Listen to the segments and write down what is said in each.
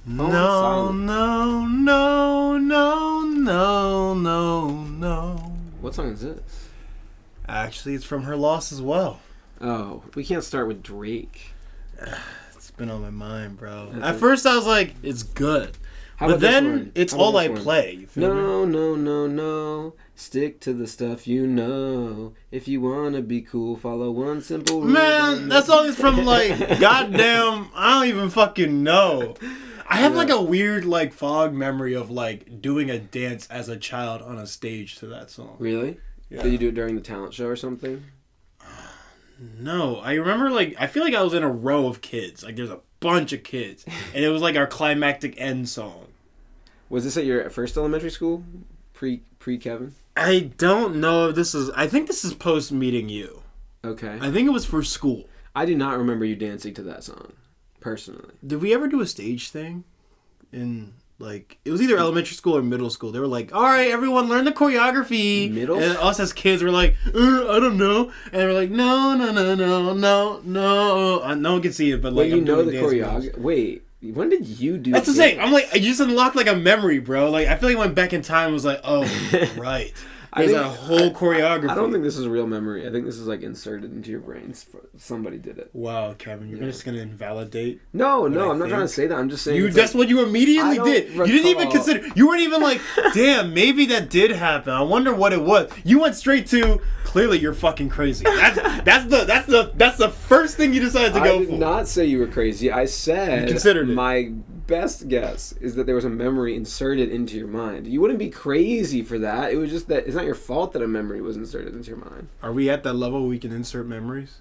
No, no, no, no, no, no, no. What song is this? Actually, it's from her loss as well. Oh, we can't start with Drake. It's been on my mind, bro. At first, I was like, it's good. How But about this then, one? it's How about all this I one? play. You feel me? No, no, no, no. Stick to the stuff you know. If you wanna be cool, follow one simple rule. Man, that song is from, like, goddamn, I don't even fucking know. I have, like, a weird, like, fog memory of, like, doing a dance as a child on a stage to that song. Really? Yeah. Did you do it during the talent show or something? No, I remember, like, I feel like I was in a row of kids. Like, there's a bunch of kids. And it was, like, our climactic end song. Was this at your first elementary school? Pre-Kevin? I don't know if this is... I think this is post meeting you. Okay. I think it was for school. I do not remember you dancing to that song, personally. Did we ever do a stage thing? Like, it was either elementary school or middle school. They were like, all right, everyone, learn the choreography. Middle? And us as kids were like, I don't know. And they were like, no. No one can see it, but like, Wait, you I'm know doing the dance moves. choreography? Wait, when did you do That's the same. I'm like, I just unlocked like a memory, bro. Like, I feel like I went back in time and was like, oh, right. There's a whole choreography. I don't think this is a real memory. I think this is like inserted into your brains. Somebody did it. Wow, Kevin, you're just going to invalidate? No, I'm not trying to say that. I'm just saying. That's what you immediately did. You didn't even consider. You weren't even like, damn, maybe that did happen. I wonder what it was. You went straight to, clearly you're fucking crazy. That's the first thing you decided to go for. I did not say you were crazy. I said you considered it. My best guess is that there was a memory inserted into your mind. You wouldn't be crazy for that. It was just that it's not your fault that a memory was inserted into your mind. Are we at that level where we can insert memories?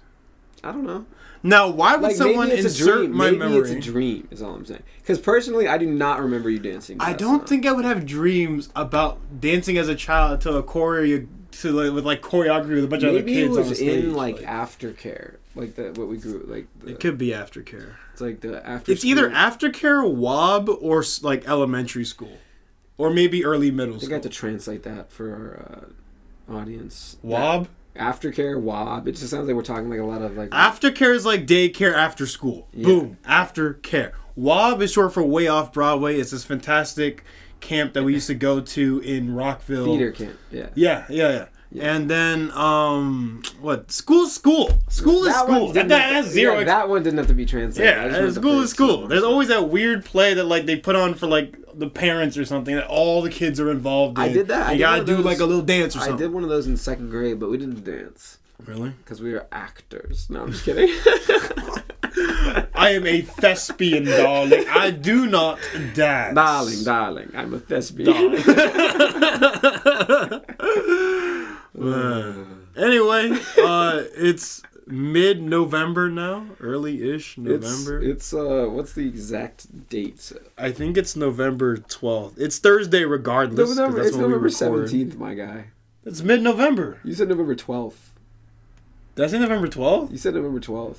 I don't know. Now, why would someone insert my memory? Maybe it's a dream, is all I'm saying. Because personally, I do not remember you dancing to I that don't song. think I would have dreams about dancing as a child to a choreo with like choreography with a bunch of other kids on the stage. Maybe it was in like aftercare, like what we grew like. It could be aftercare. It's like the after. It's either aftercare, WOB, or like elementary school, or maybe early middle school. I think I have to translate that for our audience. WOB. Aftercare, WOB. It just sounds like we're talking like a lot of like. Aftercare is like daycare after school. Yeah. Boom. Aftercare. WOB is short for Way Off Broadway. It's this fantastic camp that we used to go to in Rockville. Theater camp. Yeah. Yeah. And then what? School is school. That's zero. Yeah, that one didn't have to be translated. Yeah, school is school. There's always that weird play that like they put on for like the parents or something that all the kids are involved in. I did that. You gotta do like a little dance or something. I did one of those in second grade, but we didn't dance. Really? Because we were actors. No, I'm just kidding. I am a thespian, darling. I do not dance. Darling, I'm a thespian. Anyway, it's mid-November now, early-ish November. It's what's the exact date? I think it's November 12th. It's Thursday regardless. It's November 17th, my guy. It's mid-November. You said November 12th. Did I say November 12th? You said November 12th.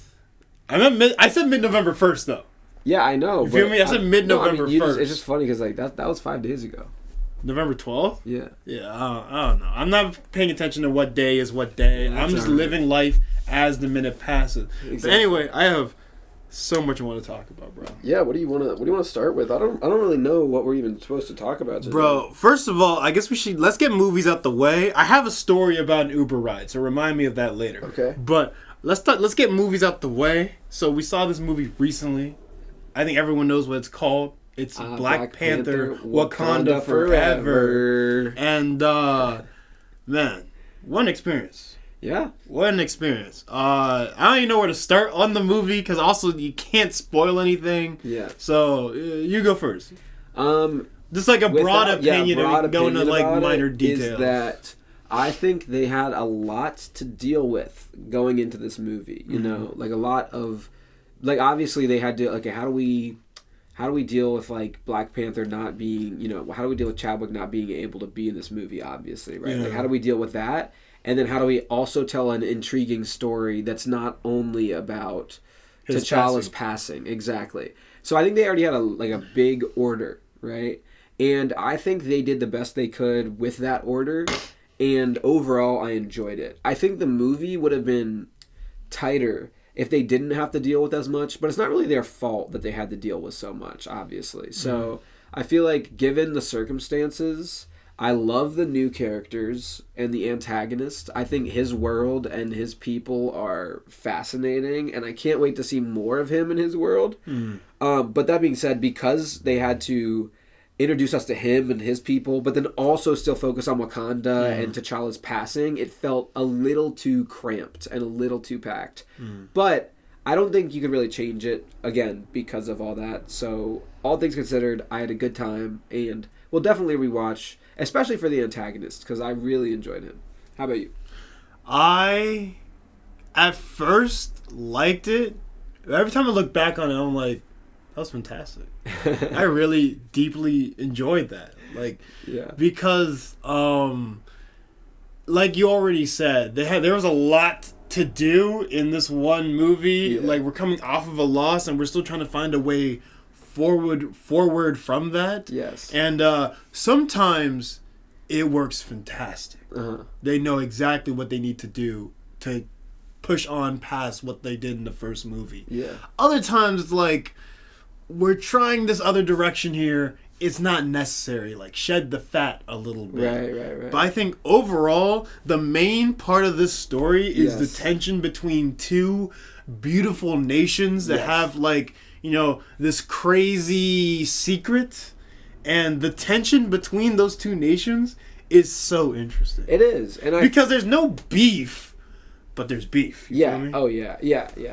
I said mid-November 1st, though. Yeah, I know. You feel me? I said mid-November 1st. It's just funny because like that was 5 days ago. November 12th? Yeah. Yeah, I don't know. I'm not paying attention to what day is what day. I'm just living life as the minute passes. Exactly. But anyway, I have so much I want to talk about, bro. Yeah, what do you want to start with? I don't really know what we're even supposed to talk about today. Bro, first of all, I guess let's get movies out the way. I have a story about an Uber ride, so remind me of that later. Okay. But let's get movies out the way. So we saw this movie recently. I think everyone knows what it's called. It's Black Panther, Wakanda Forever. And, man, what an experience. Yeah. What an experience. I don't even know where to start on the movie because also you can't spoil anything. Yeah. So, you go first. Just like a broad opinion and go into like minor details. Is that I think they had a lot to deal with going into this movie. You know, like a lot of, like obviously they had to, like how do we deal with like Black Panther not being, you know, how do we deal with Chadwick not being able to be in this movie, obviously, right? Yeah. Like how do we deal with that? And then how do we also tell an intriguing story that's not only about T'Challa's passing? Exactly. So I think they already had a big order, right? And I think they did the best they could with that order. And overall, I enjoyed it. I think the movie would have been tighter if they didn't have to deal with as much, but it's not really their fault that they had to deal with so much, obviously. So I feel like given the circumstances, I love the new characters and the antagonist. I think his world and his people are fascinating, and I can't wait to see more of him in his world. But that being said, because they had to introduce us to him and his people, but then also still focus on Wakanda and T'Challa's passing, it felt a little too cramped and a little too packed. But I don't think you could really change it, again, because of all that. So, all things considered, I had a good time, and we'll definitely rewatch, especially for the antagonist, because I really enjoyed him. How about you? I, at first, liked it. Every time I look back on it, I'm like, that was fantastic. I really deeply enjoyed that. Because, like you already said, there was a lot to do in this one movie. Like, we're coming off of a loss, and we're still trying to find a way forward from that. Yes. And sometimes it works fantastic. They know exactly what they need to do to push on past what they did in the first movie. Other times it's like, we're trying this other direction here. It's not necessary. Like, shed the fat a little bit. Right. But I think overall, the main part of this story is the tension between two beautiful nations that have, like, you know, this crazy secret. And the tension between those two nations is so interesting. It is. Because there's no beef. But there's beef. You feel me? Oh, yeah.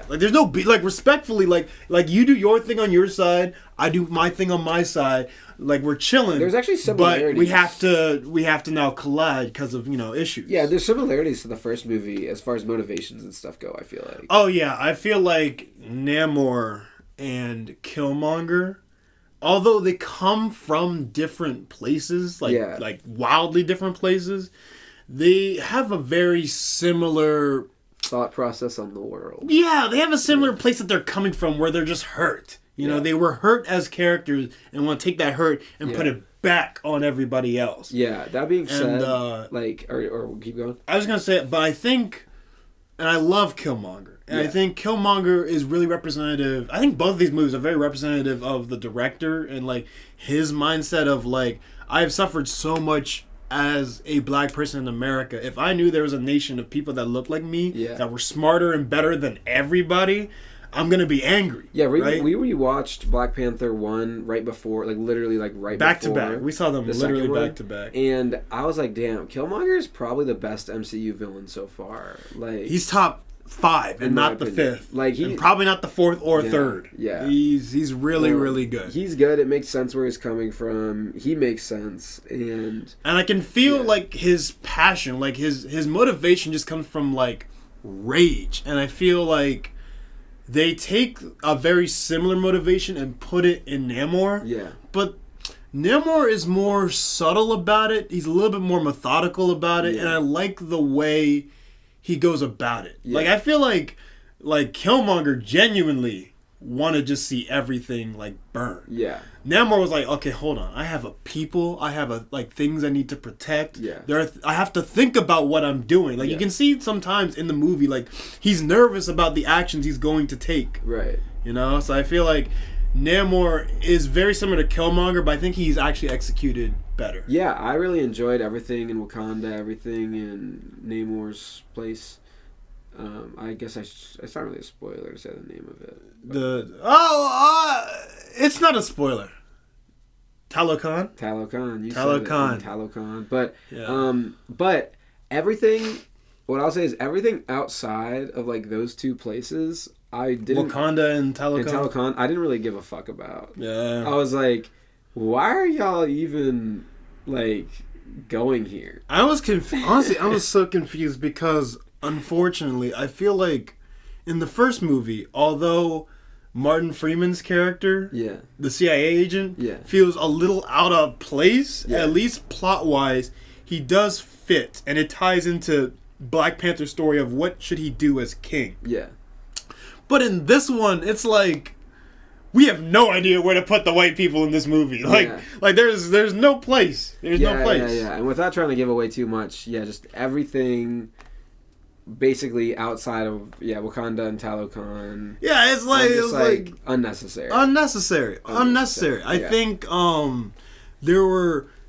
Like, there's no beef. Like, respectfully, like you do your thing on your side, I do my thing on my side. Like, we're chilling. There's actually similarities. But we have to now collide because of, you know, issues. Yeah, there's similarities to the first movie as far as motivations and stuff go, I feel like. Oh, yeah. I feel like Namor and Killmonger, although they come from different places, like wildly different places, they have a very similar thought process on the world. Yeah, they have a similar place that they're coming from where they're just hurt. You know, they were hurt as characters and want to take that hurt and put it back on everybody else. Yeah, that being said, or we'll keep going. I was going to say it, but I think, and I love Killmonger. And I think Killmonger is really representative. I think both of these movies are very representative of the director and, like, his mindset of, like, I have suffered so much as a black person in America. If I knew there was a nation of people that looked like me, that were smarter and better than everybody, I'm going to be angry. Yeah, we rewatched Black Panther 1 right before, like literally like right back before. Back to back. We saw them literally back to back. And I was like, damn, Killmonger is probably the best MCU villain so far. Like, he's top 5 and not the 5th. Like, and probably not the 4th or 3rd. Yeah. He's really, really good. He's good. It makes sense where he's coming from. He makes sense. And I can feel like his passion, like his motivation just comes from like rage. And I feel like they take a very similar motivation and put it in Namor. Yeah. But Namor is more subtle about it. He's a little bit more methodical about it. And I like the way he goes about it. Like, I feel like Killmonger genuinely want to just see everything like burn. Yeah. Namor was like, okay, hold on. I have a people. I have things I need to protect. Yeah. I have to think about what I'm doing. Like, you can see sometimes in the movie, like, he's nervous about the actions he's going to take. Right. You know? So I feel like Namor is very similar to Killmonger, but I think he's actually executed better. Yeah, I really enjoyed everything in Wakanda, everything in Namor's place. I guess it's not really a spoiler to say the name of it. It's not a spoiler. Talokan. You said it. Talokan. But everything. What I'll say is everything outside of like those two places, I didn't. Wakanda and Talokan. I didn't really give a fuck about. Yeah. I was like, why are y'all even like going here? I was honestly, I was so confused because unfortunately, I feel like in the first movie, although Martin Freeman's character, the CIA agent, feels a little out of place, at least plot-wise, he does fit, and it ties into Black Panther's story of what should he do as king. Yeah. But in this one, it's like we have no idea where to put the white people in this movie. Like there's no place. There's no place. Yeah. And without trying to give away too much, just everything basically outside of Wakanda and Talokan. Yeah, it's like unnecessary. I think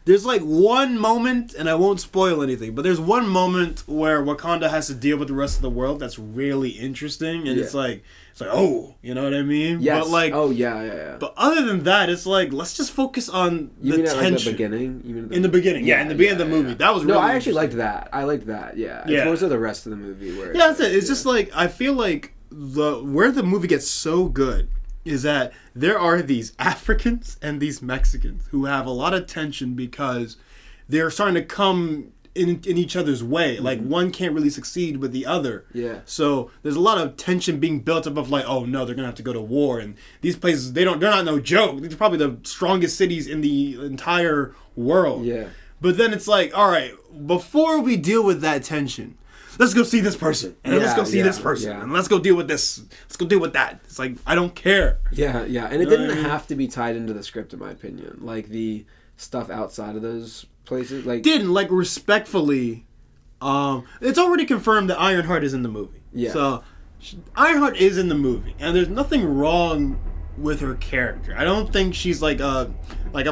there's like one moment, and I won't spoil anything, but there's one moment where Wakanda has to deal with the rest of the world that's really interesting, and it's like oh, you know what I mean? Yes. But like, oh yeah. But other than that, it's like, let's just focus on the tension. Like the beginning? In the beginning, in the beginning of the movie. That was really I actually liked that. I liked that. Yeah. It's more so the rest of the movie where that's it. It's just like, I feel like where the movie gets so good is that there are these Africans and these Mexicans who have a lot of tension because they're starting to come in each other's way. Like, one can't really succeed with the other. Yeah. So there's a lot of tension being built up of like, oh no, they're gonna have to go to war, and these places they're not no joke. These are probably the strongest cities in the entire world. Yeah. But then it's like, all right, before we deal with that tension, let's go see this person, and let's go see this person, and let's go deal with this. Let's go deal with that. It's like, I don't care. Yeah, and it didn't have to be tied into the script, in my opinion. Like the stuff outside of those places, respectfully, it's already confirmed that Ironheart is in the movie. Yeah. So Ironheart is in the movie, and there's nothing wrong with her character. I don't think she's like a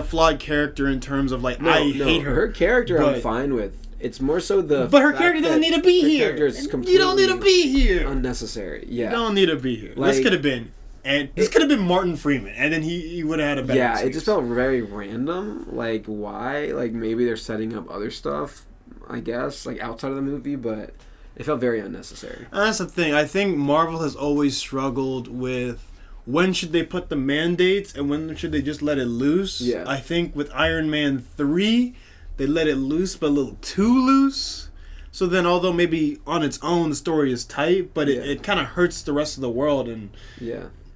flawed character in terms of like I hate her. Her character I'm fine with. It's more so but her character doesn't need to be here. You don't need to be here. Unnecessary. Yeah. You don't need to be here. Like, this could have been Martin Freeman, and then he would have had a better excuse. It just felt very random. Like, why? Like, maybe they're setting up other stuff, I guess, like outside of the movie, but it felt very unnecessary. And that's the thing. I think Marvel has always struggled with when should they put the mandates and when should they just let it loose. Yeah. I think with Iron Man 3, they let it loose, but a little too loose. So then, although maybe on its own the story is tight, but it kind of hurts the rest of the world. And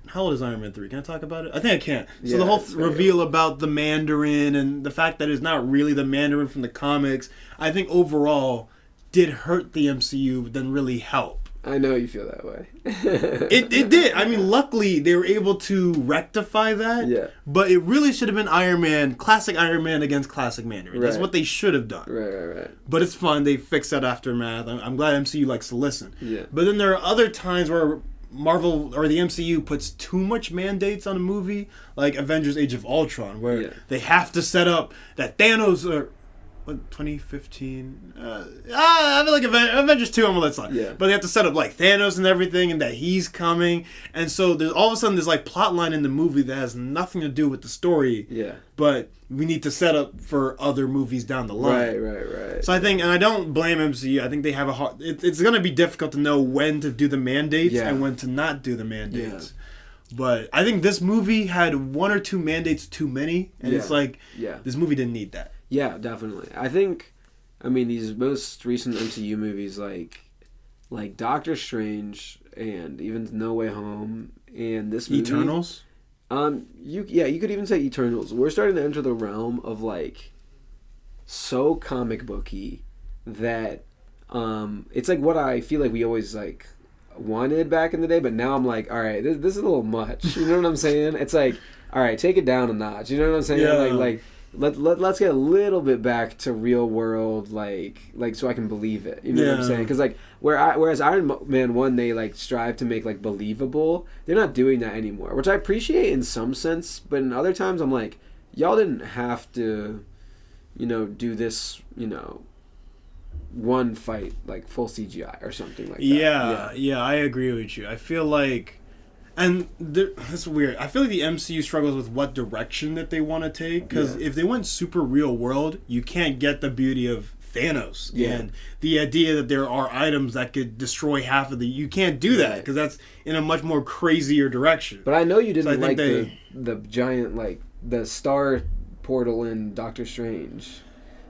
how old is Iron Man 3? Can I talk about it? I think I can. So the whole reveal about the Mandarin and the fact that it's not really the Mandarin from the comics, I think overall did hurt the MCU, but then really help. I know you feel that way. It did. I mean, luckily they were able to rectify that. Yeah. But it really should have been classic Iron Man against classic Mandarin. Right. That's what they should have done. Right. But it's fun. They fixed that aftermath. I'm glad MCU likes to listen. Yeah. But then there are other times where Marvel or the MCU puts too much mandates on a movie, like Avengers: Age of Ultron, where they have to set up that Thanos 2015. I feel like Avengers 2. I'm gonna let slide. Yeah. But they have to set up like Thanos and everything, and that he's coming, and so there's all of a sudden there's like plot line in the movie that has nothing to do with the story. Yeah. But we need to set up for other movies down the line. Right. So I think, and I don't blame MCU. I think they have a hard. It's gonna be difficult to know when to do the mandates and when to not do the mandates. Yeah. But I think this movie had one or two mandates too many, and it's like this movie didn't need that. Yeah, definitely. I think, these most recent MCU movies, like Doctor Strange and even No Way Home and this movie, Eternals. You could even say Eternals. We're starting to enter the realm of so comic booky that it's like what I feel like we always wanted back in the day, but now I'm like, all right, this is a little much. You know what I'm saying? It's like, all right, take it down a notch. You know what I'm saying? Yeah. Let's get a little bit back to real world, so I can believe it. You know what I'm saying? Because whereas Iron Man 1, they strive to make believable. They're not doing that anymore, which I appreciate in some sense. But in other times, I'm like, y'all didn't have to, do this, one fight full CGI or something like that. Yeah, I agree with you. I feel like. And that's weird. I feel like the MCU struggles with what direction that they want to take. Because if they went super real world, you can't get the beauty of Thanos. Yeah. And the idea that there are items that could destroy half of the... You can't do that because that's in a much more crazier direction. But I know you didn't the giant, the star portal in Doctor Strange.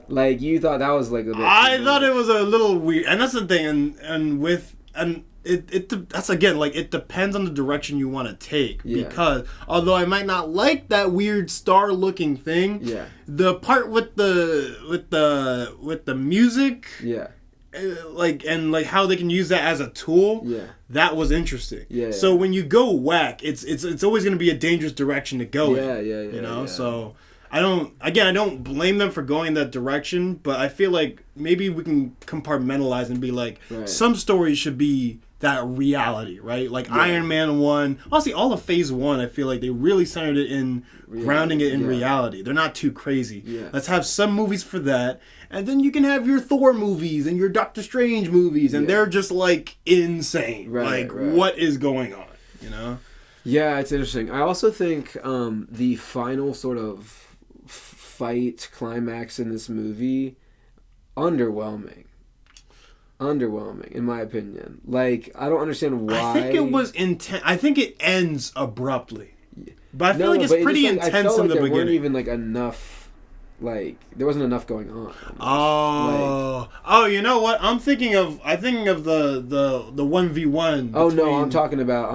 You thought that was a bit... I thought it was a little weird. And that's the thing. That's again it depends on the direction you want to take because although I might not like that weird star looking thing, the part with the music, and how they can use that as a tool, that was interesting. So when you go whack, it's always going to be a dangerous direction to go in. You know. So I don't blame them for going that direction, but I feel like maybe we can compartmentalize and be like, some stories should be that reality, right? Like Iron Man 1. Honestly, all of Phase 1, I feel like they really centered it in grounding it in reality. They're not too crazy. Yeah. Let's have some movies for that. And then you can have your Thor movies and your Doctor Strange movies, and they're just, like, insane. What is going on, you know? Yeah, it's interesting. I also think the final sort of fight climax in this movie, underwhelming in my opinion. Like, I don't understand why. I think it was intense. I think it ends abruptly, but I feel like it's pretty intense I felt like in the beginning. There weren't even like enough. Like, there wasn't enough going on. You know what? I'm thinking of the 1v1. Oh no, I'm talking about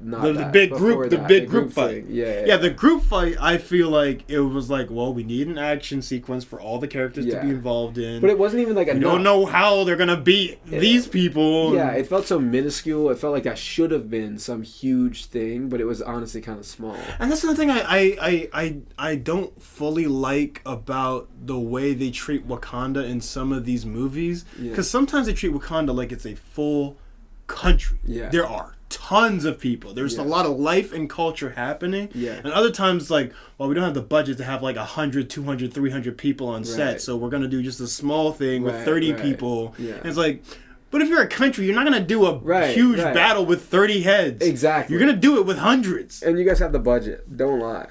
not the big group fight. Yeah, the group fight. I feel like it was like, well, we need an action sequence for all the characters to be involved in. But it wasn't even like enough. We don't know how they're gonna beat these people. Yeah, it felt so minuscule. It felt like that should have been some huge thing, but it was honestly kind of small. And that's the thing I don't fully like about the way they treat Wakanda in some of these movies, because sometimes they treat Wakanda like it's a full country. There are tons of people, there's a lot of life and culture happening, and other times like, well, we don't have the budget to have like 100 200 300 people on set, so we're gonna do just a small thing with 30 people. And it's like, but if you're a country, you're not going to do a huge battle with 30 heads. Exactly. You're going to do it with hundreds. And you guys have the budget. Don't lie.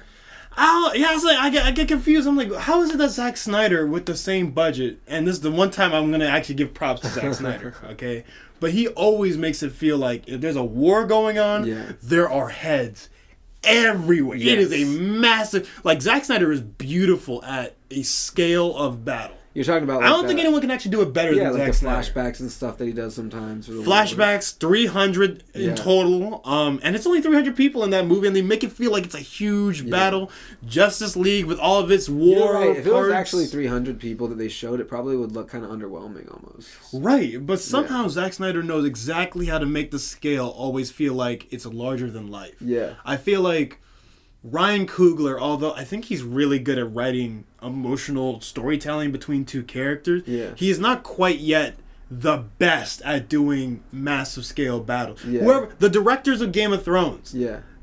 I was like, I get confused. I'm like, how is it that Zack Snyder with the same budget, and this is the one time I'm gonna actually give props to Zack Snyder, okay? But he always makes it feel like if there's a war going on, there are heads everywhere. It is a massive. Like, Zack Snyder is beautiful at a scale of battle. You're talking about. Like, I don't think anyone can actually do it better than Zack Snyder. Yeah, like the flashbacks and stuff that he does sometimes. Flashbacks, 300 in total, and it's only 300 people in that movie, and they make it feel like it's a huge battle. Justice League with all of its war. Right. If it was actually 300 people that they showed, it probably would look kind of underwhelming almost. Right, but somehow Zack Snyder knows exactly how to make the scale always feel like it's larger than life. Yeah, I feel like Ryan Coogler, although I think he's really good at writing emotional storytelling between two characters, he is not quite yet the best at doing massive scale battles. Whoever the directors of Game of Thrones,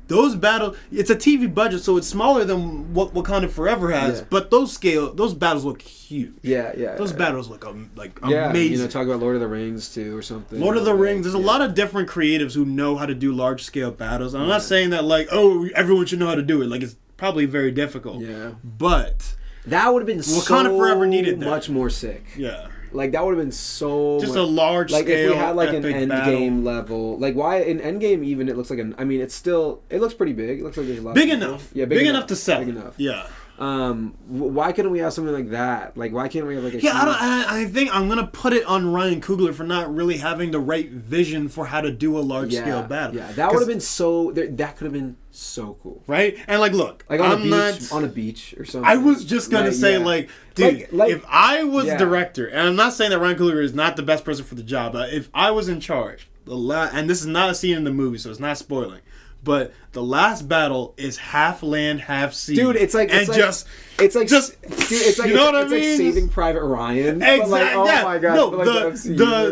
those battles, it's a TV budget, so it's smaller than what Wakanda Forever has, but those battles look huge. Those battles look amazing. You know, talk about Lord of the Rings too, or something. Lord of the Rings. There's a lot of different creatives who know how to do large scale battles. I'm not saying that like, oh, everyone should know how to do it. Like, it's probably very difficult. But that would have been Wakanda Forever needed that. Much more sick. Yeah. Like, that would have been so just a large scale, like if we had like an Endgame level. Like, why in Endgame even it looks like it looks pretty big. It looks like there's a lot big of enough. Yeah, big enough to sell. Big enough. Yeah. Why couldn't we have something like that? Like, why can't we have like a I think I'm gonna put it on Ryan Coogler for not really having the right vision for how to do a large scale battle. Yeah, that would have been so. That could have been so cool, right? And like, look, like on a beach or something. I was just gonna say, like, dude, if I was director, and I'm not saying that Ryan Coogler is not the best person for the job, but if I was in charge, and this is not a scene in the movie, so it's not spoiling. But the last battle is half land, half sea. Dude, it's like you know what I mean? It's like Saving Private Ryan. Exactly. Like, oh my god. No,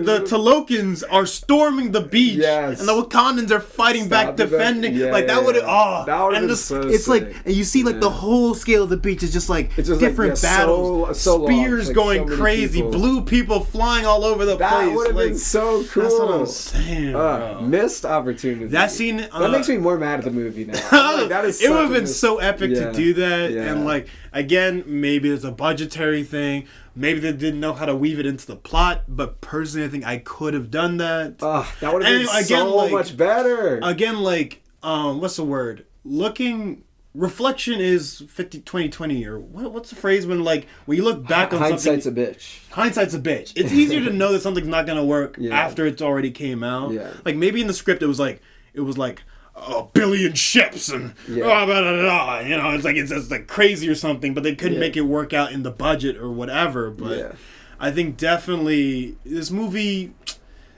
the Talokans are storming the beach, and the Wakandans are fighting back, defending. That would have been so it's sick. Like, and you see like the whole scale of the beach is just like different battles, spears like going crazy, blue people flying all over the place. That would have been so cool. That's what I'm saying. Missed opportunity. That scene that makes me more mad at the movie now. Like, that is it would have been so epic to do that, and like, again, maybe it's a budgetary thing. Maybe they didn't know how to weave it into the plot, but personally, I think I could have done that. That would have been so much better. Again, like, what's the word? Reflection is 20/20, or what's the phrase when you look back on hindsight's something? Hindsight's Hindsight's a bitch. a bitch. It's easier to know that something's not gonna work after it's already came out. Like, maybe in the script it was like a billion ships and you know, it's like crazy or something, but they couldn't make it work out in the budget or whatever. But I think definitely this movie,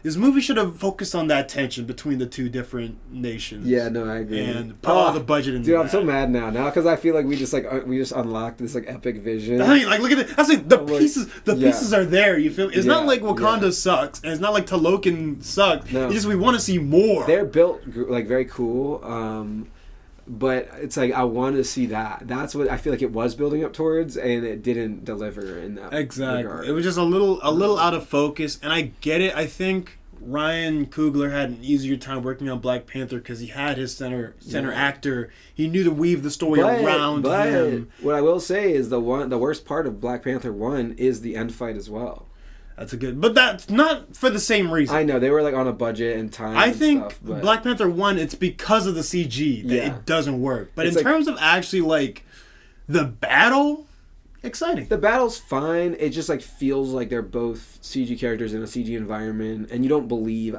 this movie should have focused on that tension between the two different nations. Yeah, no, I agree. And put all the budget into dude, that. I'm so mad now because I feel like we just unlocked this like epic vision. I mean, like, look at it. That's like the pieces. The pieces are there. You feel? It's not like Wakanda sucks, and it's not like Talokan sucks. No. It's just we want to see more. They're built like very cool. But it's like I wanted to see that. That's what I feel like it was building up towards, and it didn't deliver in that. Exactly. regard. It was just a little out of focus, and I get it. I think Ryan Coogler had an easier time working on Black Panther because he had his center actor. He knew to weave the story around him. What I will say is the worst part of Black Panther 1 is the end fight as well. That's but that's not for the same reason. I know they were like on a budget and time. I think Black Panther 1, it's because of the CG that it doesn't work. But in terms of actually like the battle, exciting. The battle's fine. It just like feels like they're both CG characters in a CG environment, and I don't believe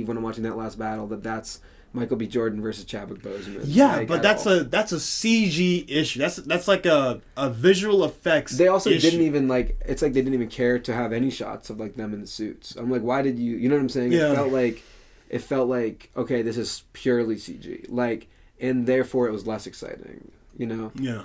when I'm watching that last battle that's Michael B. Jordan versus Chadwick Boseman. Yeah, like, but that's a CG issue. That's like a visual effects. They also issue. didn't even like. It's like they didn't even care to have any shots of like them in the suits. I'm like, why did you? You know what I'm saying? Yeah. It felt like okay, this is purely CG. Like, and therefore it was less exciting. You know. Yeah.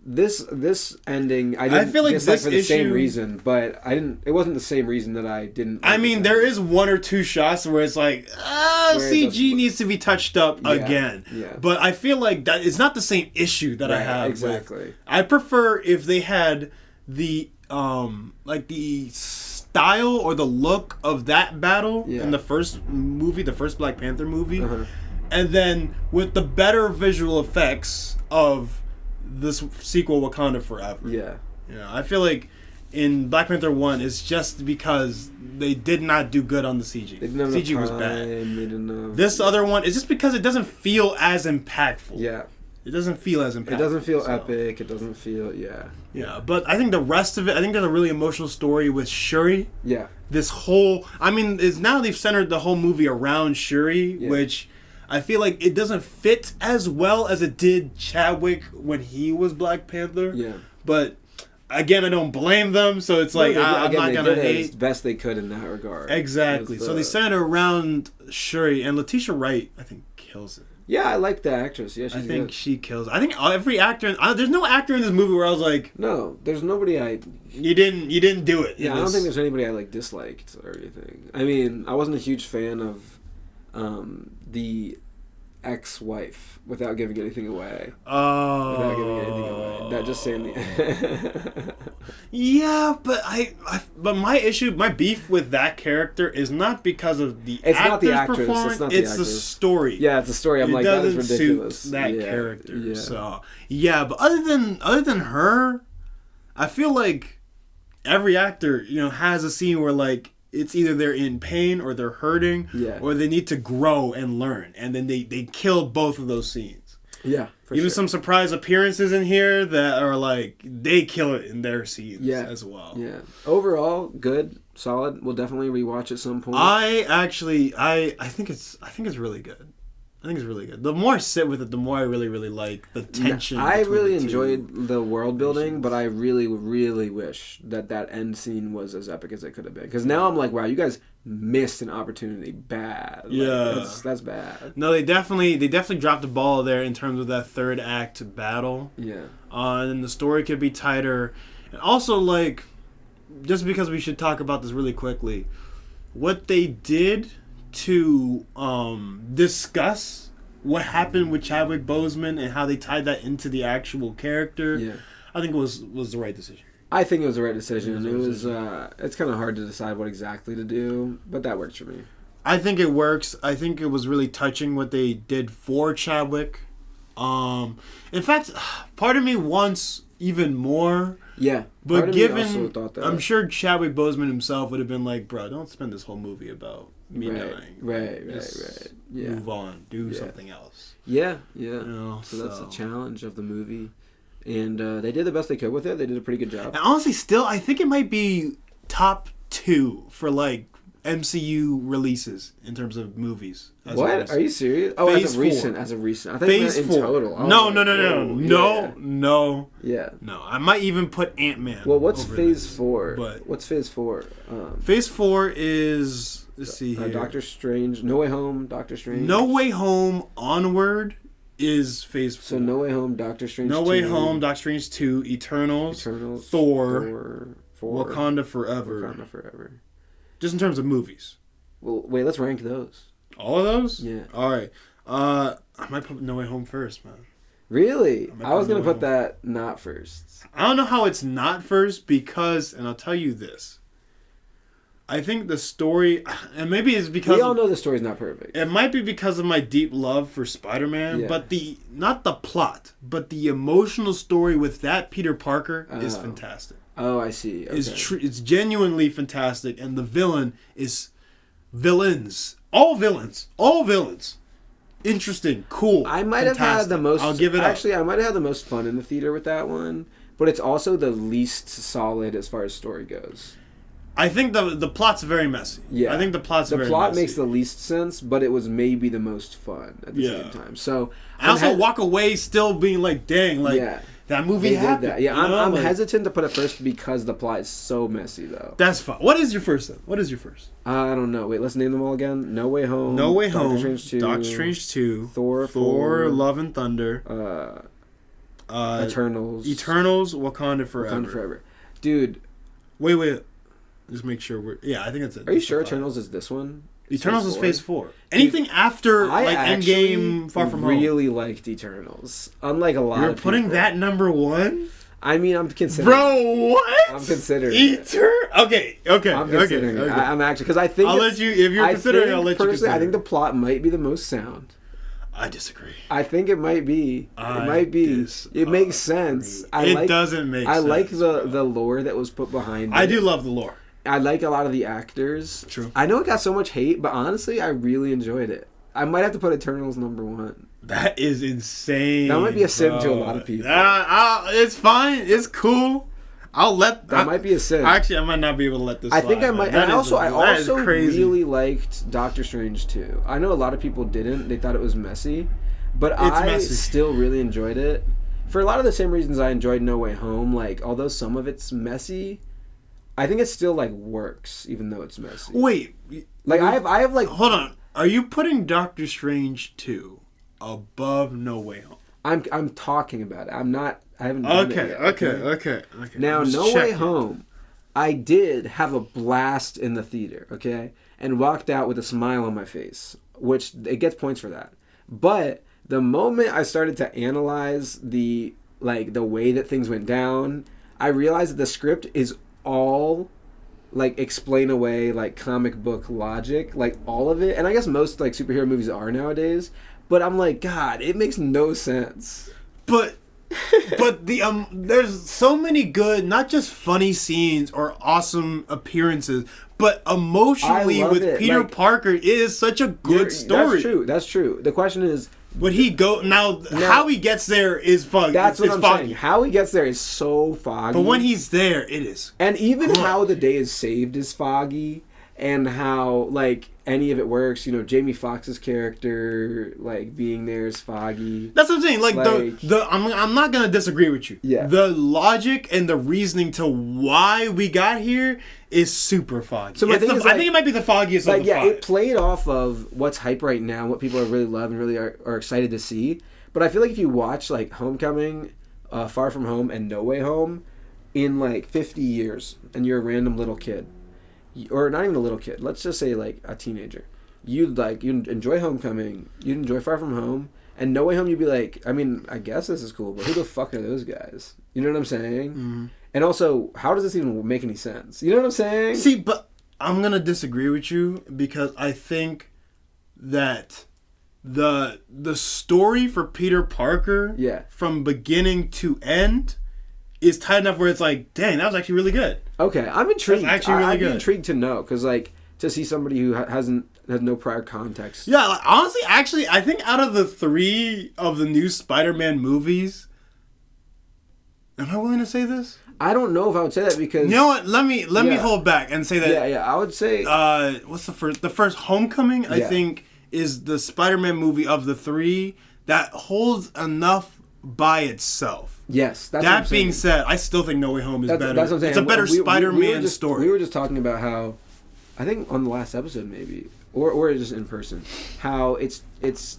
This ending, I feel like this for the same reason, but I didn't. It wasn't the same reason that I didn't. I mean, there is one or two shots where it's like, CG needs to be touched up again. Yeah. But I feel like that it's not the same issue that I have. Exactly. I prefer if they had the like the style or the look of that battle in the first movie, the first Black Panther movie. And then with the better visual effects of this sequel, Wakanda Forever. Yeah. I feel like in Black Panther 1, it's just because they did not do good on the CG. CG was bad. This other one is just because it doesn't feel as impactful. Yeah. It doesn't feel as impactful. It doesn't feel epic. It doesn't feel, Yeah, but I think the rest of it, I think there's a really emotional story with Shuri. Yeah. This whole, I mean, now they've centered the whole movie around Shuri, which I feel like it doesn't fit as well as it did Chadwick when he was Black Panther. Yeah. But again, I don't blame them, so it's like I'm not gonna hate. As best they could in that regard. Exactly. So they centered around Shuri, and Letitia Wright, I think, kills it. Yeah, I like the actress. Yeah, I think she kills it. I think every actor. There's no actor in this movie where I was like, no, there's nobody You didn't do it. Yeah, I don't think there's anybody I like disliked or anything. I mean, I wasn't a huge fan of the ex-wife without giving anything away. Oh. Without giving anything away. That just saying the Yeah, but but my beef with that character is not because of the performance. It's the story. Yeah, it's the story. I'm like, that is ridiculous. Suit that character. Yeah. So but other than her, I feel like every actor, has a scene where like it's either they're in pain or they're hurting or they need to grow and learn. And then they killed both of those scenes. Yeah. Even some surprise appearances in here that are like, they kill it in their scenes as well. Yeah. Overall, good, solid. We'll definitely rewatch at some point. I think it's really good. I think it's really good. The more I sit with it, the more I really, really like the tension. I really enjoyed the world building, but I really, really wish that end scene was as epic as it could have been. Because now I'm like, wow, you guys missed an opportunity bad. That's bad. No, they definitely dropped the ball there in terms of that third act battle. Yeah. And the story could be tighter. And also, like, just because we should talk about this really quickly, what they did to discuss what happened with Chadwick Boseman and how they tied that into the actual character, I think it was the right decision. I think it was the right decision. It's kind of hard to decide what exactly to do, but that works for me. I think it works. I think it was really touching what they did for Chadwick. In fact, part of me wants even more. Yeah. But I'm sure Chadwick Boseman himself would have been like, bro, don't spend this whole movie about me dying. Right. Yeah. Move on. Do something else. Yeah. So that's the challenge of the movie. And they did the best they could with it. They did a pretty good job. And honestly, still, I think it might be top 2 for, like, MCU releases in terms of movies. What? Are you serious? Oh, Phase as of recent. As of recent. I think Phase in 4. total. No. Yeah. No, I might even put Ant-Man. Well, what's Phase 4? But what's Phase 4? Phase 4 is... Let's see here. Doctor Strange. No Way Home, Doctor Strange. No Way Home onward is Phase 4. So No Way Home, Doctor Strange 2. No Way Home, Doctor Strange 2, Eternals, Thor, Wakanda Forever. Just in terms of movies. Well, wait, let's rank those. All of those? Yeah. All right. I might put No Way Home first, man. Really? I was going to put that not first. I don't know how it's not first because, and I'll tell you this. I think the story, and maybe it's because... We all know the story's not perfect. It might be because of my deep love for Spider-Man, but not the plot, but the emotional story with that Peter Parker is fantastic. Oh, I see. Okay. It's genuinely fantastic, and the villain is villains. All villains. Interesting, cool. I might have had the most... I'll give it Actually, I might have had the most fun in the theater with that one, but it's also the least solid as far as story goes. I think the plot's very messy. Yeah. I think the plot's very messy. The plot makes the least sense, but it was maybe the most fun at the same time. So I also walk away still being like, dang, like... Yeah. That movie happened. That. Yeah, I'm hesitant to put it first because the plot is so messy, though. That's fine. What is your first, then? I don't know. Wait, let's name them all again. No Way Home. Doctor Strange 2. Thor, Love and Thunder. Eternals, Wakanda Forever. Dude. Wait. Just make sure we're... Yeah, I think that's it. Are you sure Eternals is this one? Eternals is Phase 4. Anything after Endgame, Far From Home. I really liked Eternals. Unlike a lot of people. You're putting that number 1? I mean, I'm considering... Bro, what? I'm considering Okay. I'm considering it. I'm actually... Because I think... I'll let you... If you're considering, I'll let you consider. I think the plot might be the most sound. I disagree. I think it might be. It makes sense. It doesn't make sense. I like the lore that was put behind it. I do love the lore. I like a lot of the actors. True. I know it got so much hate, but honestly, I really enjoyed it. I might have to put Eternals number 1. That is insane. That might be a sin to a lot of people. It's fine. It's cool. That might be a sin. Actually, I might not be able to let this. I think I might. And I also crazy. really liked Doctor Strange 2. I know a lot of people didn't. They thought it was messy, but I still really enjoyed it. For a lot of the same reasons I enjoyed No Way Home. Like, although some of it's messy, I think it still like works, even though it's messy. Wait, like I have like. Hold on, are you putting Doctor Strange 2 above No Way Home? I'm talking about it. I haven't done it yet. Okay. Now, No Way Home, I did have a blast in the theater, okay? And walked out with a smile on my face, which it gets points for that. But the moment I started to analyze the way that things went down, I realized that the script is all like explain away like comic book logic, like all of it. And I guess most like superhero movies are nowadays. But I'm like, God, it makes no sense. But the there's so many good, not just funny scenes or awesome appearances, but emotionally with Peter Parker, it is such a good story. That's true. The question is, would he go now? How he gets there is foggy. That's what I'm saying. How he gets there is so foggy. But when he's there, it is. And even how the day is saved is foggy, and how like any of it works. You know, Jamie Foxx's character like being there is foggy. That's what I'm saying. Like I'm not gonna disagree with you. Yeah. The logic and the reasoning to why we got here is super foggy. So I think it might be the foggiest of the five. It played off of what's hype right now, what people are really love and really are excited to see. But I feel like if you watch like Homecoming, Far From Home, and No Way Home in like 50 years, and you're a random little kid, or not even a little kid, let's just say like a teenager, you'd enjoy Homecoming, you'd enjoy Far From Home, and No Way Home, you'd be like, I mean, I guess this is cool, but who the fuck are those guys? You know what I'm saying? Mm-hmm. And also, how does this even make any sense? You know what I'm saying? See, but I'm going to disagree with you because I think that the story for Peter Parker from beginning to end is tight enough where it's like, dang, that was actually really good. Okay, I'm intrigued. That's actually really good. I'm intrigued to know because, like, to see somebody who has no prior context. Yeah, like, honestly, actually, I think out of the 3 of the new Spider-Man movies, Am I willing to say this? I don't know if I would say that because... You know what? Let me hold back and say that... Yeah, I would say... what's the first? The first Homecoming, I think, is the Spider-Man movie of the three that holds enough by itself. Yes. That being said, I still think No Way Home is better. That's what I'm saying. It's a better Spider-Man story. We were just talking about how... I think on the last episode, maybe... Or just in person. How it's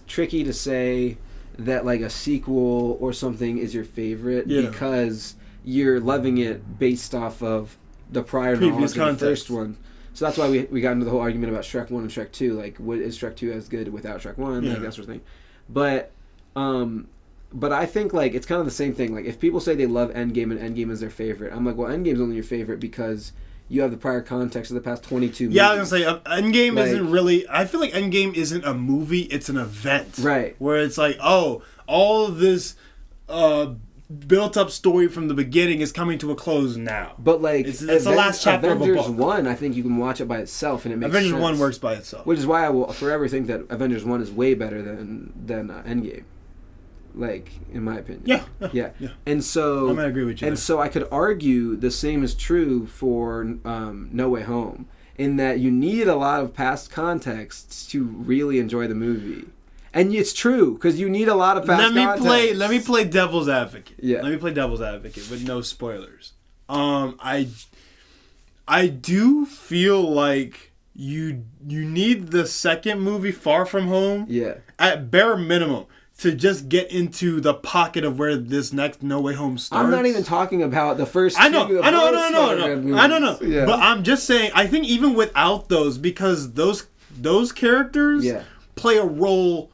tricky to say that, like, a sequel or something is your favorite because... you're loving it based off of the prior knowledge of the first one. So that's why we got into the whole argument about Shrek 1 and Shrek 2. Like, is Shrek 2 as good without Shrek 1? Like, that sort of thing. But I think, like, it's kind of the same thing. Like, if people say they love Endgame and Endgame is their favorite, I'm like, well, Endgame's only your favorite because you have the prior context of the past 22 movies. Yeah, I was going to say, Endgame isn't really... I feel like Endgame isn't a movie, it's an event. Right. Where it's like, oh, all of this... built-up story from the beginning is coming to a close now. But, like, it's the last chapter Avengers of a book. 1, I think you can watch it by itself, and it makes Avengers sense. 1 works by itself. Which is why I will forever think that Avengers 1 is way better than Endgame. Like, in my opinion. Yeah. And so... I'm going to agree with you. And so I could argue the same is true for No Way Home, in that you need a lot of past context to really enjoy the movie. And it's true, because you need a lot of past context. Let me play devil's advocate. Yeah. Let me play devil's advocate with no spoilers. I do feel like you need the second movie, Far From Home. Yeah. At bare minimum, to just get into the pocket of where this next No Way Home starts. I'm not even talking about the first two. I know. Yeah. But I'm just saying, I think even without those, because those characters play a role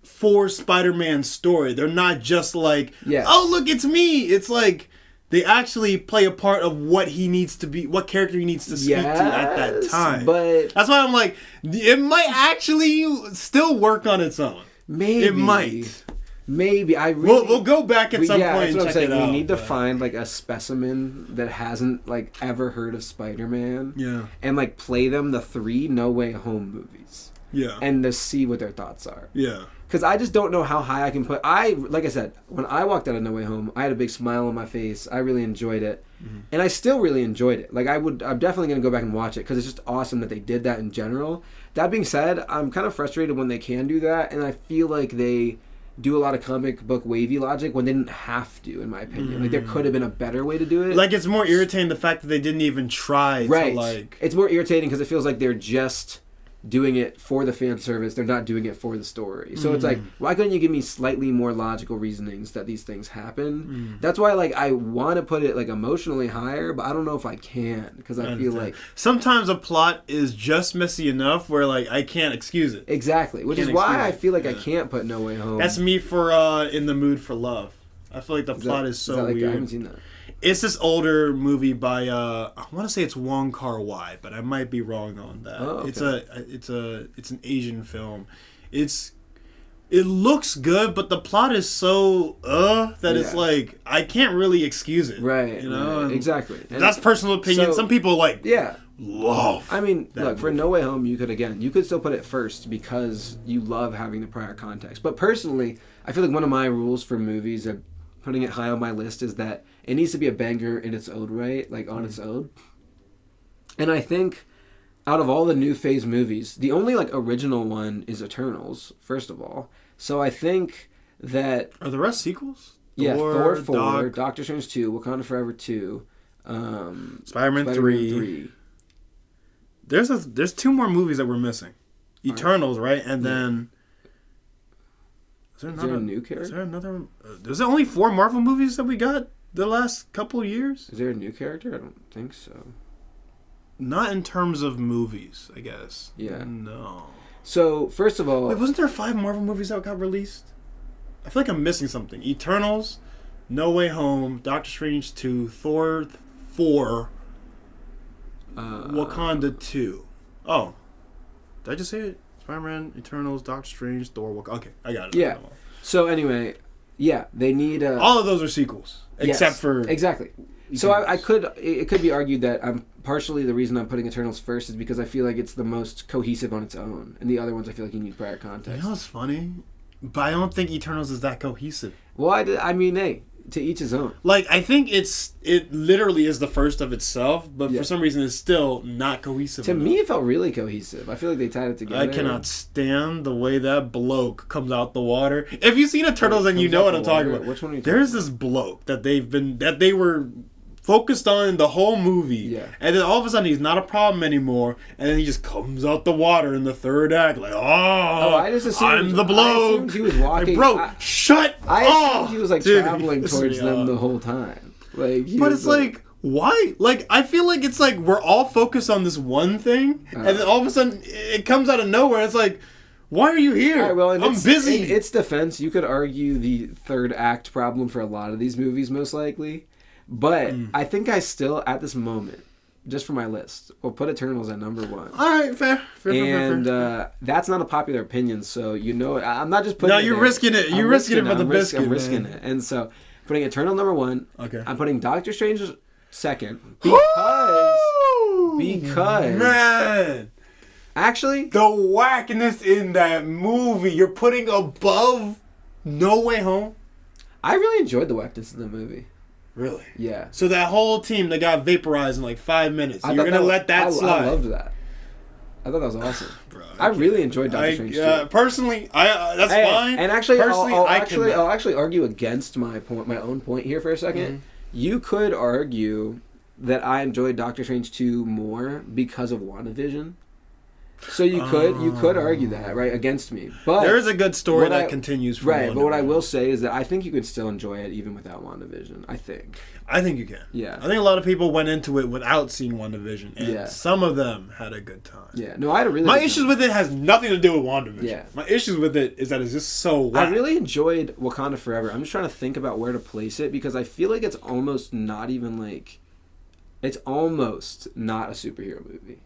for Spider-Man's story. They're not just like, oh, look, it's me. It's like they actually play a part of what he needs to be, what character he needs to speak to at that time. But that's why I'm like, it might actually still work on its own. Maybe. It might. Maybe. We'll go back at some point and that's what check I'm saying. it out. We need to find, like, a specimen that hasn't, like, ever heard of Spider-Man. Yeah. And, like, play them the 3 No Way Home movies. Yeah. And to see what their thoughts are. Yeah. Because I just don't know how high I can put... like I said, when I walked out of No Way Home, I had a big smile on my face. I really enjoyed it. Mm-hmm. And I still really enjoyed it. Like, I'm definitely going to go back and watch it because it's just awesome that they did that in general. That being said, I'm kind of frustrated when they can do that, and I feel like they do a lot of comic book wavy logic when they didn't have to, in my opinion. Like, there could have been a better way to do it. Like, it's more irritating the fact that they didn't even try to, like... It's more irritating because it feels like they're just... doing it for the fan service, they're not doing it for the story. So it's like, why couldn't you give me slightly more logical reasonings that these things happen? That's why, like, I want to put it, like, emotionally higher, but I don't know if I can, because I feel like... Sometimes a plot is just messy enough where, like, I can't excuse it. Exactly, which is why I feel like I can't put No Way Home. That's me for In the Mood for Love. I feel like the plot is so weird. I haven't seen that. It's this older movie by I want to say it's Wong Kar-wai, but I might be wrong on that. Oh, okay. It's an Asian film. It looks good, but the plot is so that it's like I can't really excuse it. Right. You know? Right. Exactly. And that's personal opinion. Some people love. I mean, look, movie. for No Way Home, you could still put it first because you love having the prior context. But personally, I feel like one of my rules for movies of putting it high on my list is that it needs to be a banger in its own right, like on its own. And I think out of all the new Phase movies, the only like original one is Eternals, first of all. So I think that... Are the rest sequels? Yeah, Thor 4, Doctor Strange 2, Wakanda Forever 2, Spider-Man 3. There's 2 more movies that we're missing. Eternals, right? And then... Is there a new character? Is there another... there's only 4 Marvel movies that we got the last couple of years? Is there a new character? I don't think so. Not in terms of movies, I guess. Yeah. No. So, first of all... Wait, wasn't there 5 Marvel movies that got released? I feel like I'm missing something. Eternals, No Way Home, Doctor Strange 2, Thor 4, Wakanda 2. Oh. Did I just say it? Spider-Man, Eternals, Doctor Strange, Thor, Wakanda. Okay, I got it. Yeah. So, anyway, they need... all of those are sequels. Except for... Exactly. Eternals. So it could be argued that partially the reason I'm putting Eternals first is because I feel like it's the most cohesive on its own, and the other ones I feel like you need prior context. You know what's funny? But I don't think Eternals is that cohesive. Well, I mean, hey, to each his own. Like, I think it literally is the first of itself, but for some reason it's still not cohesive. To me, it felt really cohesive. I feel like they tied it together. I cannot stand the way that bloke comes out the water. If you've seen a Turtles, then you know what I'm talking about. Which one are you There's this bloke that they were focused on the whole movie, and then all of a sudden he's not a problem anymore, and then he just comes out the water in the third act, like, I just assumed, I'm the bloke. I assumed he was walking. Like, bro, shut up. I assumed he was like traveling towards them the whole time. Like, but it's like, why? Like, I feel like it's like we're all focused on this one thing, and then all of a sudden it comes out of nowhere. It's like, why are you here? All right, well, I'm busy. In its defense, you could argue the third act problem for a lot of these movies, most likely. But I think I still, at this moment, just for my list, will put Eternals at number 1. All right, fair. That's not a popular opinion, so I'm not just putting. No, you're risking it. You're risking it for the biscuit. I'm risking it, and so putting Eternal number 1. Okay. I'm putting Doctor Strange second because man, actually the whackness in that movie you're putting above No Way Home. I really enjoyed the whackness in the movie. Really? Yeah. So that whole team that got vaporized in like 5 minutes, you're going to let that slide? I loved that. I thought that was awesome. Bro, I really enjoyed Doctor Strange too. Personally, that's fine. And actually, I'll actually argue against my own point here for a second. Mm-hmm. You could argue that I enjoyed Doctor Strange 2 more because of WandaVision. So you could argue that, right, against me. But there is a good story that continues from right, but what I will say is that I think you could still enjoy it even without WandaVision, I think. I think you can. Yeah. I think a lot of people went into it without seeing WandaVision, and some of them had a good time. Yeah. No, I had a really My issues with it has nothing to do with WandaVision. Yeah. My issues with it is that it's just so whack. I really enjoyed Wakanda Forever. I'm just trying to think about where to place it because I feel like it's almost not even like... It's almost not a superhero movie.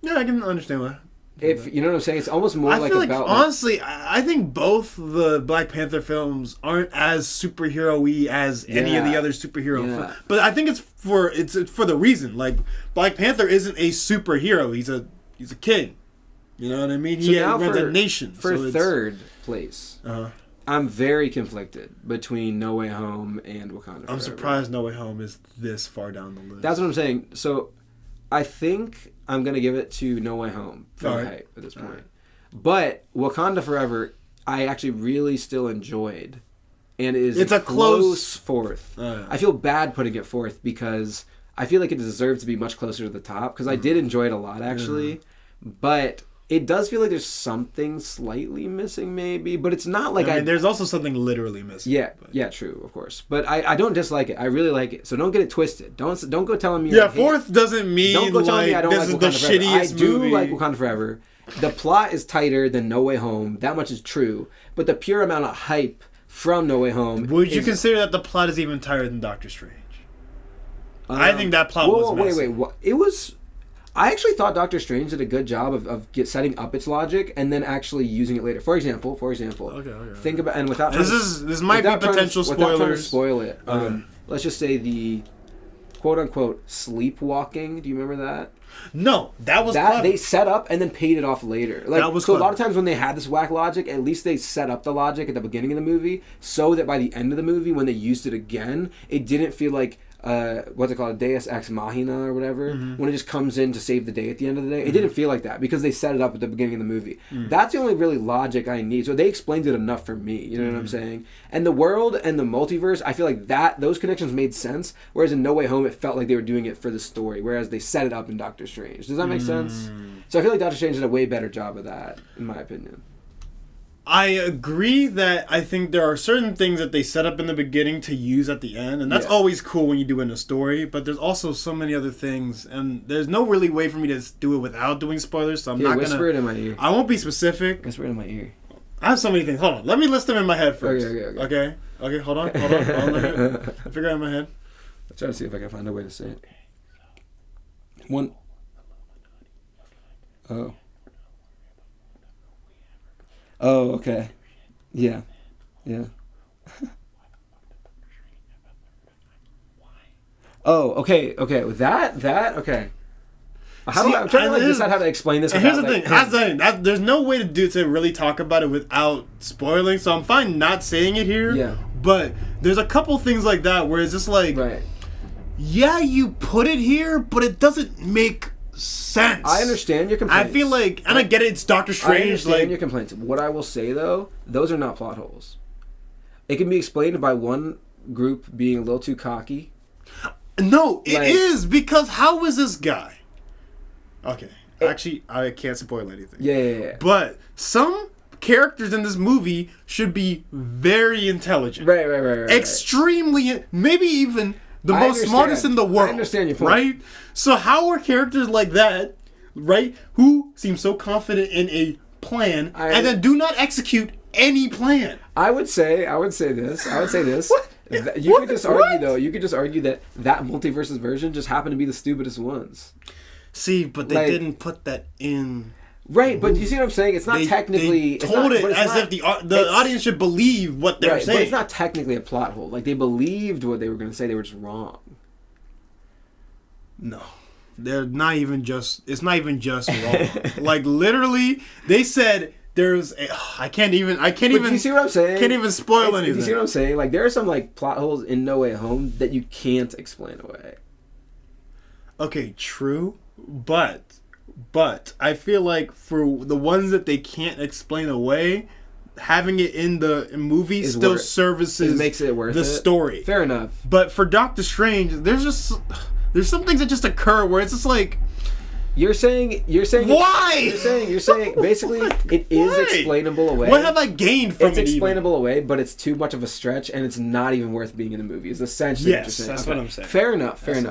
Yeah, I can understand that. If you know what I'm saying, it's almost more like about. Honestly, I think both the Black Panther films aren't as superhero-y as any of the other superhero films. But I think it's for the reason. Like, Black Panther isn't a superhero. He's a king. You know what I mean? He runs a nation. For third place, I'm very conflicted between No Way Home and Wakanda Forever. I'm surprised No Way Home is this far down the list. That's what I'm saying. So, I think I'm going to give it to No Way Home for hype at this point. Right. But Wakanda Forever, I actually really still enjoyed. And it's a close fourth. I feel bad putting it fourth because I feel like it deserves to be much closer to the top because I did enjoy it a lot, actually. But it does feel like there's something slightly missing, maybe. But it's not like there's also something literally missing. Yeah, yeah, true, of course. But I don't dislike it. I really like it. So don't get it twisted. Don't go telling me. Yeah, fourth doesn't mean don't go telling me I don't like Wakanda Forever. I do like Wakanda Forever. The plot is tighter than No Way Home. That much is true. But the pure amount of hype from No Way Home. Would you consider that the plot is even tighter than Doctor Strange? I think that plot was messy. Wait. It was. I actually thought Doctor Strange did a good job of setting up its logic and then actually using it later. For example, think about and without this might be potential spoilers. Without trying to spoil it, let's just say the quote unquote sleepwalking. Do you remember that? No, that was clever. They set up and then paid it off later. Like, that was so clever. A lot of times when they had this whack logic, at least they set up the logic at the beginning of the movie so that by the end of the movie, when they used it again, it didn't feel like what's it called, Deus Ex Machina or whatever, when it just comes in to save the day at the end of the day. It didn't feel like that because they set it up at the beginning of the movie. That's the only really logic I need. So they explained it enough for me, you know what I'm saying? And the world and the multiverse, I feel like those connections made sense, whereas in No Way Home it felt like they were doing it for the story, whereas they set it up in Doctor Strange. Does that make sense? So I feel like Doctor Strange did a way better job of that, in my opinion. I agree that I think there are certain things that they set up in the beginning to use at the end, and that's always cool when you do it in a story, but there's also so many other things, and there's no really way for me to do it without doing spoilers, so I'm not going to... whisper it in my ear. I won't be specific. Whisper it in my ear. I have so many things. Hold on. Let me list them in my head first. Okay, hold on. I'll figure it out in my head. I'll try to see if I can find a way to say it. One... Oh, okay. Yeah. Oh, okay. With that, okay. I'm trying to decide how to explain this. Here's the thing. There's no way to really talk about it without spoiling. So I'm fine not saying it here. Yeah. But there's a couple things like that where it's just like, right. Yeah, you put it here, but it doesn't make sense. I understand your complaints. I feel like, and I get it, it's Doctor Strange. I understand your complaints. What I will say, though, those are not plot holes. It can be explained by one group being a little too cocky. No, it is, because how is this guy? Okay, actually, I can't spoil anything. Yeah. But some characters in this movie should be very intelligent. Right. Extremely, maybe even the most smartest in the world. I understand your point. Right? So how are characters like that, right, who seem so confident in a plan and then do not execute any plan? I would say this. What? You could just argue, though. You could just argue that multiverses version just happened to be the stupidest ones. See, but they didn't put that in. Right, but you see what I'm saying? It's not technically... They told it as if the audience should believe what they're saying. But it's not technically a plot hole. Like, they believed what they were going to say. They were just wrong. No. They're not even just... It's not even just wrong. Like, literally, they said there's... I can't even... Do you see what I'm saying? Can't even spoil anything. You see what I'm saying? Like, there are some, like, plot holes in No Way Home that you can't explain away. Okay, true. But I feel like for the ones that they can't explain away, having it in the movie still services makes it worth the story. Fair enough. But for Doctor Strange, there's some things that just occur where it's just like You're saying why? You're saying basically it is explainable away. What have I gained from it? It's explainable away, but it's too much of a stretch, and it's not even worth being in the movie. Is essentially what you're saying. That's what I'm saying. Fair enough. And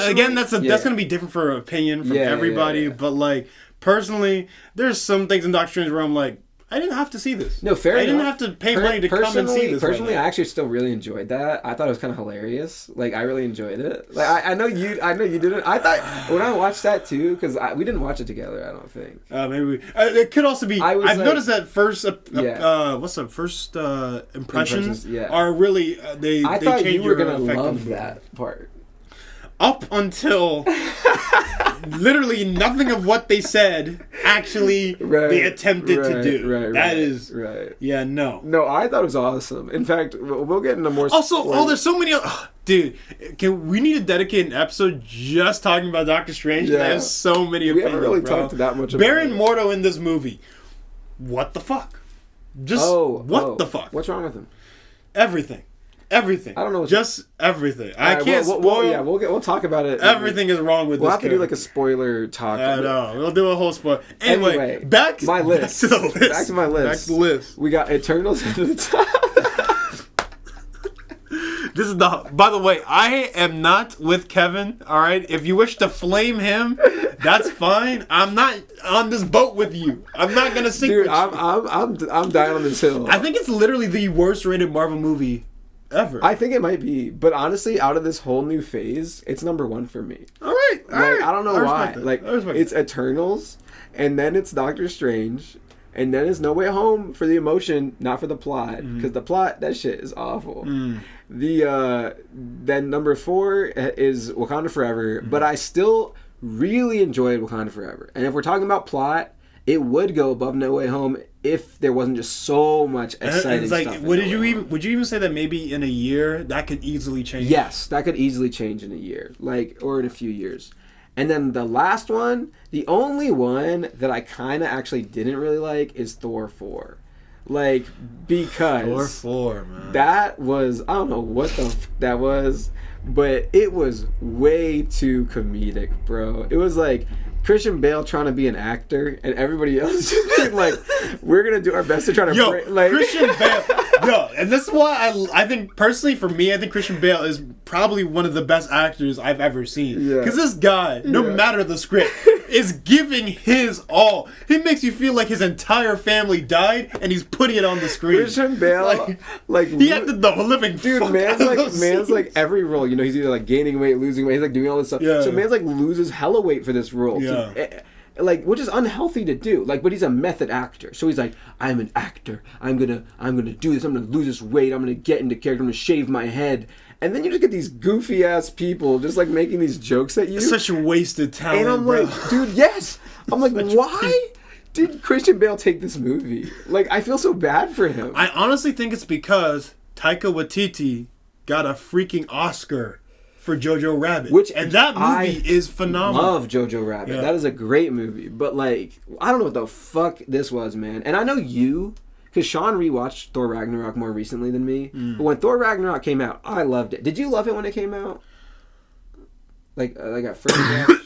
again, that's going to be different for opinion from everybody. But like personally, there's some things in Doctor Strange where I'm like, I didn't have to see this. No, fair enough. I didn't have to pay money to come and see this. Personally, I actually still really enjoyed that. I thought it was kind of hilarious. Like, I really enjoyed it. Like, I know you didn't. I thought when I watched that too, because we didn't watch it together. I don't think. Maybe it could also be. I've noticed that first. What's the first impressions? Are really they. I thought you were gonna love that part. Up until literally nothing of what they said actually they attempted to do. That is yeah, no. No, I thought it was awesome. In fact, we'll get into more. Also, there's so many. Dude, we need to dedicate an episode just talking about Doctor Strange. Yeah. I have so many opinions. We haven't really talked that much about Baron Mordo in this movie. What the fuck? Just what the fuck? What's wrong with him? Everything. I don't know. Just everything. I can't spoil. We'll talk about it. Everything is wrong with this. We'll have to do like a spoiler talk. No, we'll do a whole spoiler. Anyway, back to my list. Back to the list. We got Eternals at the top. This is by the way, I am not with Kevin, all right? If you wish to flame him, that's fine. I'm not on this boat with you. I'm not going to sink with you. I'm dying on this hill. I think it's literally the worst rated Marvel movie ever. I think it might be, but honestly, out of this whole new phase, it's number one for me. All right. I don't know why. Like, it's Eternals, and then it's Doctor Strange, and then it's No Way Home for the emotion, not for the plot, because the plot, that shit is awful. Then number 4 is Wakanda Forever, but I still really enjoyed Wakanda Forever. And if we're talking about plot, it would go above No Way Home if there wasn't just so much exciting stuff. Would you even say that maybe in a year that could easily change? Yes, that could easily change in a year, or in a few years. And then the last one, the only one that I kind of actually didn't really like is Thor 4. Because Thor 4, man. That was, I don't know what that was, but it was way too comedic, bro. It was like Christian Bale trying to be an actor and everybody else just being like, we're going to do our best to try to Christian Bale. And that's why I think, personally, for me, I think Christian Bale is probably one of the best actors I've ever seen. Because this guy, no matter the script, is giving his all. He makes you feel like his entire family died and he's putting it on the screen. Christian Bale, he acted the living fuck man's like every role. You know, he's either like gaining weight, losing weight. He's like doing all this stuff. Yeah. So man's like loses hella weight for this role. Yeah. Which is unhealthy to do. But he's a method actor. So he's like, I'm an actor. I'm gonna do this. I'm gonna lose this weight. I'm gonna get into character. I'm gonna shave my head. And then you just get these goofy ass people just like making these jokes at you. Such a wasted talent. And I'm like, dude, yes. I'm like, why did Christian Bale take this movie? I feel so bad for him. I honestly think it's because Taika Waititi got a freaking Oscar for Jojo Rabbit. And that movie is phenomenal. I love Jojo Rabbit. Yeah. That is a great movie. But, like, I don't know what the fuck this was, man. And I know you, because Sean rewatched Thor Ragnarok more recently than me. But when Thor Ragnarok came out, I loved it. Did you love it when it came out? Like at first watch?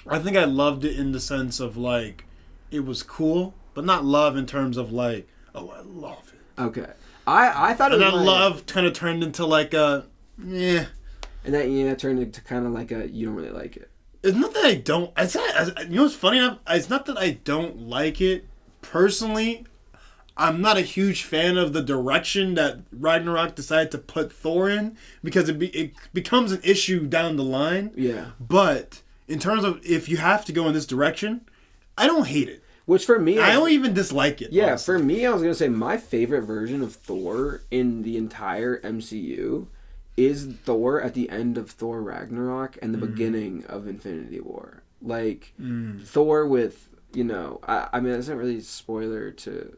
I think I loved it in the sense of, like, it was cool, but not love in terms of, like, oh, I love it. Okay. I thought it was and that love kind of turned into, like, a, yeah. And that, turned into kind of like a, you don't really like it. It's not that I don't, you know what's funny enough? It's not that I don't like it. Personally, I'm not a huge fan of the direction that Ragnarok decided to put Thor in, because it becomes an issue down the line. Yeah. But in terms of if you have to go in this direction, I don't hate it. Which for me... I don't even dislike it. Yeah, honestly. For me, I was going to say my favorite version of Thor in the entire MCU is Thor at the end of Thor Ragnarok and the beginning of Infinity War. Like, Thor with, I mean, that's not really a spoiler to...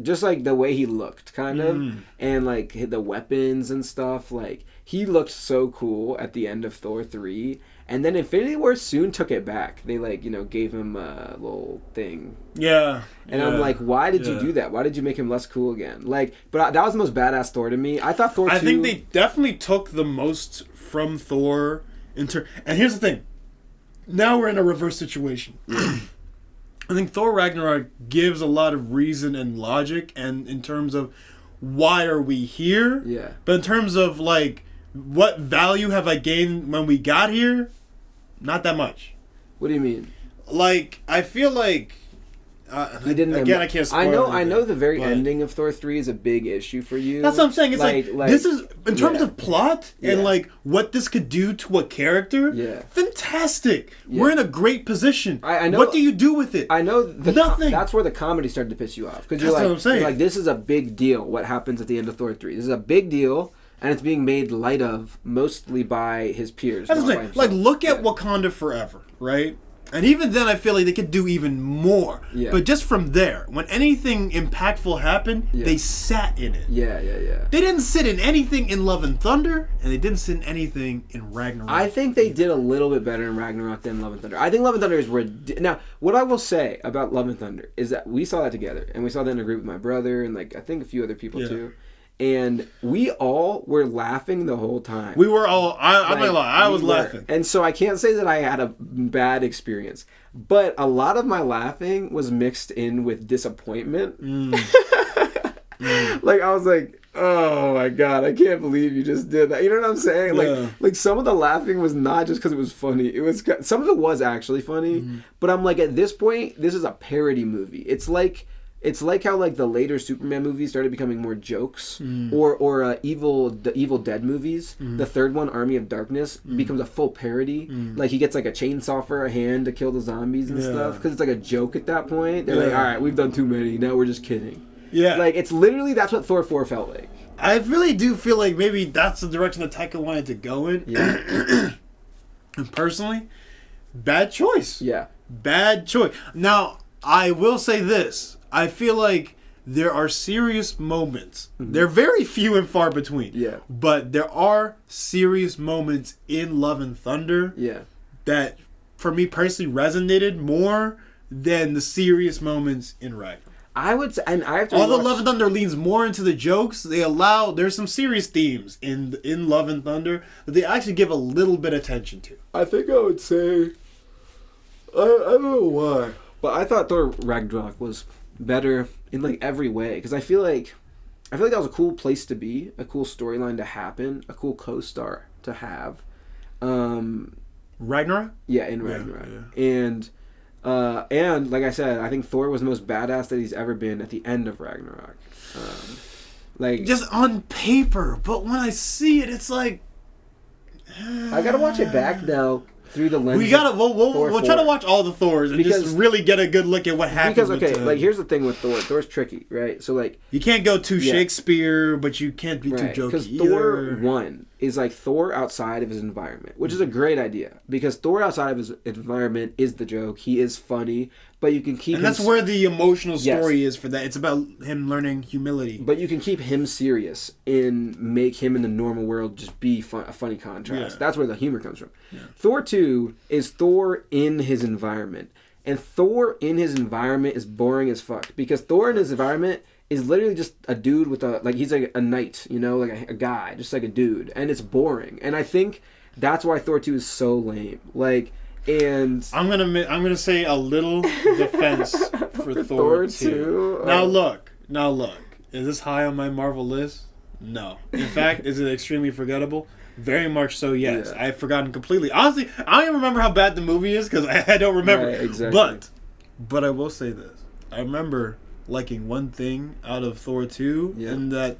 Just, like, the way he looked, kind of. And, like, the weapons and stuff. Like, he looked so cool at the end of Thor 3. And then Infinity War soon took it back. They, like, gave him a little thing. Yeah. And I'm like, why did you do that? Why did you make him less cool again? Like, but that was the most badass Thor to me. I thought Thor 2... I think they definitely took the most from Thor. And here's the thing. Now we're in a reverse situation. I think Thor Ragnarok gives a lot of reason and logic, and in terms of why are we here? Yeah. But in terms of, like, what value have I gained when we got here? Not that much. What do you mean? Like, I feel like... I can't spoil I know the very ending of Thor 3 is a big issue for you. That's what I'm saying. It's like this is, in terms of plot and, like, what this could do to a character, fantastic. Yeah. We're in a great position. I know. What do you do with it? I know. Nothing. That's where the comedy started to piss you off. Because what I'm saying. You're like, this is a big deal, what happens at the end of Thor 3. This is a big deal, and it's being made light of mostly by his peers. That's what I'm saying. Like, look at Wakanda Forever, right? And even then, I feel like they could do even more. Yeah. But just from there, when anything impactful happened, they sat in it. Yeah. They didn't sit in anything in Love and Thunder, and they didn't sit in anything in Ragnarok. I think they did a little bit better in Ragnarok than Love and Thunder. I think Love and Thunder is where... Now, what I will say about Love and Thunder is that we saw that together, and we saw that in a group with my brother, and, like, I think a few other people, too. And we all were laughing the whole time. We were all... I'm not gonna lie. I was laughing. And so I can't say that I had a bad experience. But a lot of my laughing was mixed in with disappointment. Like, I was like, oh my God, I can't believe you just did that. You know what I'm saying? Like some of the laughing was not just because it was funny. Some of it was actually funny. But I'm like, at this point, this is a parody movie. It's like how, like, the later Superman movies started becoming more jokes, or the Evil Dead movies. The third one, Army of Darkness, becomes a full parody. Like, he gets, like, a chainsaw for a hand to kill the zombies and stuff, because it's like a joke at that point. They're like, all right, we've done too many, now we're just kidding. Yeah, like, it's literally, that's what Thor 4 felt like. I really do feel like maybe that's the direction that Taika wanted to go in. Yeah. And personally, bad choice. Yeah, bad choice. Now, I will say this. I feel like there are serious moments. They're very few and far between. Yeah. But there are serious moments in Love and Thunder that, for me personally, resonated more than the serious moments in Ragnarok. I would say, and I have to. Although Love and Thunder leans more into the jokes, there's some serious themes in Love and Thunder that they actually give a little bit of attention to. I think I would say, I don't know why, but I thought Thor Ragnarok was better in, like, every way, because I feel like that was a cool place to be, a cool storyline to happen, a cool co-star to have. Ragnarok? Yeah, in Ragnarok. Yeah. And like I said, I think Thor was the most badass that he's ever been at the end of Ragnarok. Like, just on paper, but when I see it, it's like I gotta watch it back now. Through the lens. We'll try to watch all the Thors and just really get a good look at what happens. Because like, here's the thing with Thor. Thor's tricky, right? So, like, you can't go too Shakespeare, but you can't be too jokey. Because Thor 1 is like Thor outside of his environment, which is a great idea because Thor outside of his environment is the joke. He is funny, but you can keep and that's where the emotional story is for that. It's about him learning humility. But you can keep him serious and make him in the normal world just be a funny contrast. Yeah. That's where the humor comes from. Yeah. Thor 2 is Thor in his environment. And Thor in his environment is boring as fuck because Thor in his environment is literally just a dude with he's like a knight, you know, like a guy, just like a dude, and it's boring. And I think that's why Thor 2 is so lame. Like, and I'm gonna say a little defense for Thor 2. Now look, is this high on my Marvel list? No. In fact, is it extremely forgettable? Very much so, yes. Yeah. I've forgotten completely. Honestly, I don't even remember how bad the movie is because I don't remember. Right, exactly. But I will say this: I remember liking one thing out of Thor 2, and that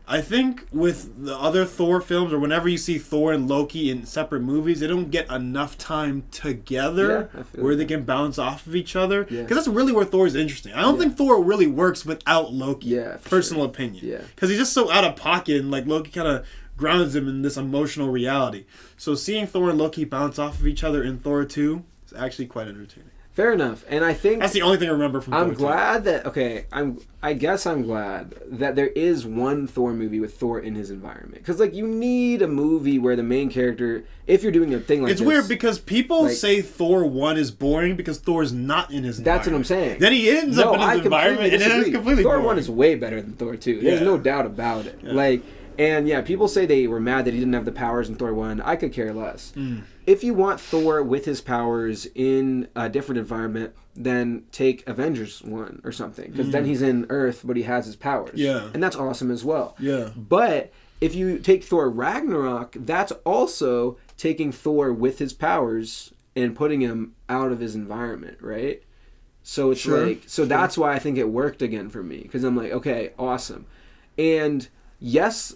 I think with the other Thor films, or whenever you see Thor and Loki in separate movies, they don't get enough time together where they can bounce off of each other. Because that's really where Thor is interesting. I don't think Thor really works without Loki. Yeah, personal opinion. Yeah, because he's just so out of pocket, and like Loki kind of grounds him in this emotional reality. So seeing Thor and Loki bounce off of each other in Thor 2 is actually quite entertaining. Fair enough, and I think that's the only thing I remember from Thor 2. I'm glad that I guess I'm glad that there is one Thor movie with Thor in his environment, because like you need a movie where the main character, if you're doing a thing like it's weird because people say Thor 1 is boring because Thor's not in his environment. That's what I'm saying. Then he ends up in his environment, and it's completely Thor boring. 1 is way better than Thor 2. There's no doubt about it. Yeah. And people say they were mad that he didn't have the powers in Thor 1. I could care less. If you want Thor with his powers in a different environment, then take Avengers 1 or something. Because then he's in Earth, but he has his powers. Yeah. And that's awesome as well. Yeah. But if you take Thor Ragnarok, that's also taking Thor with his powers and putting him out of his environment, right? So it's that's why I think it worked again for me. Because I'm like, okay, awesome. And yes,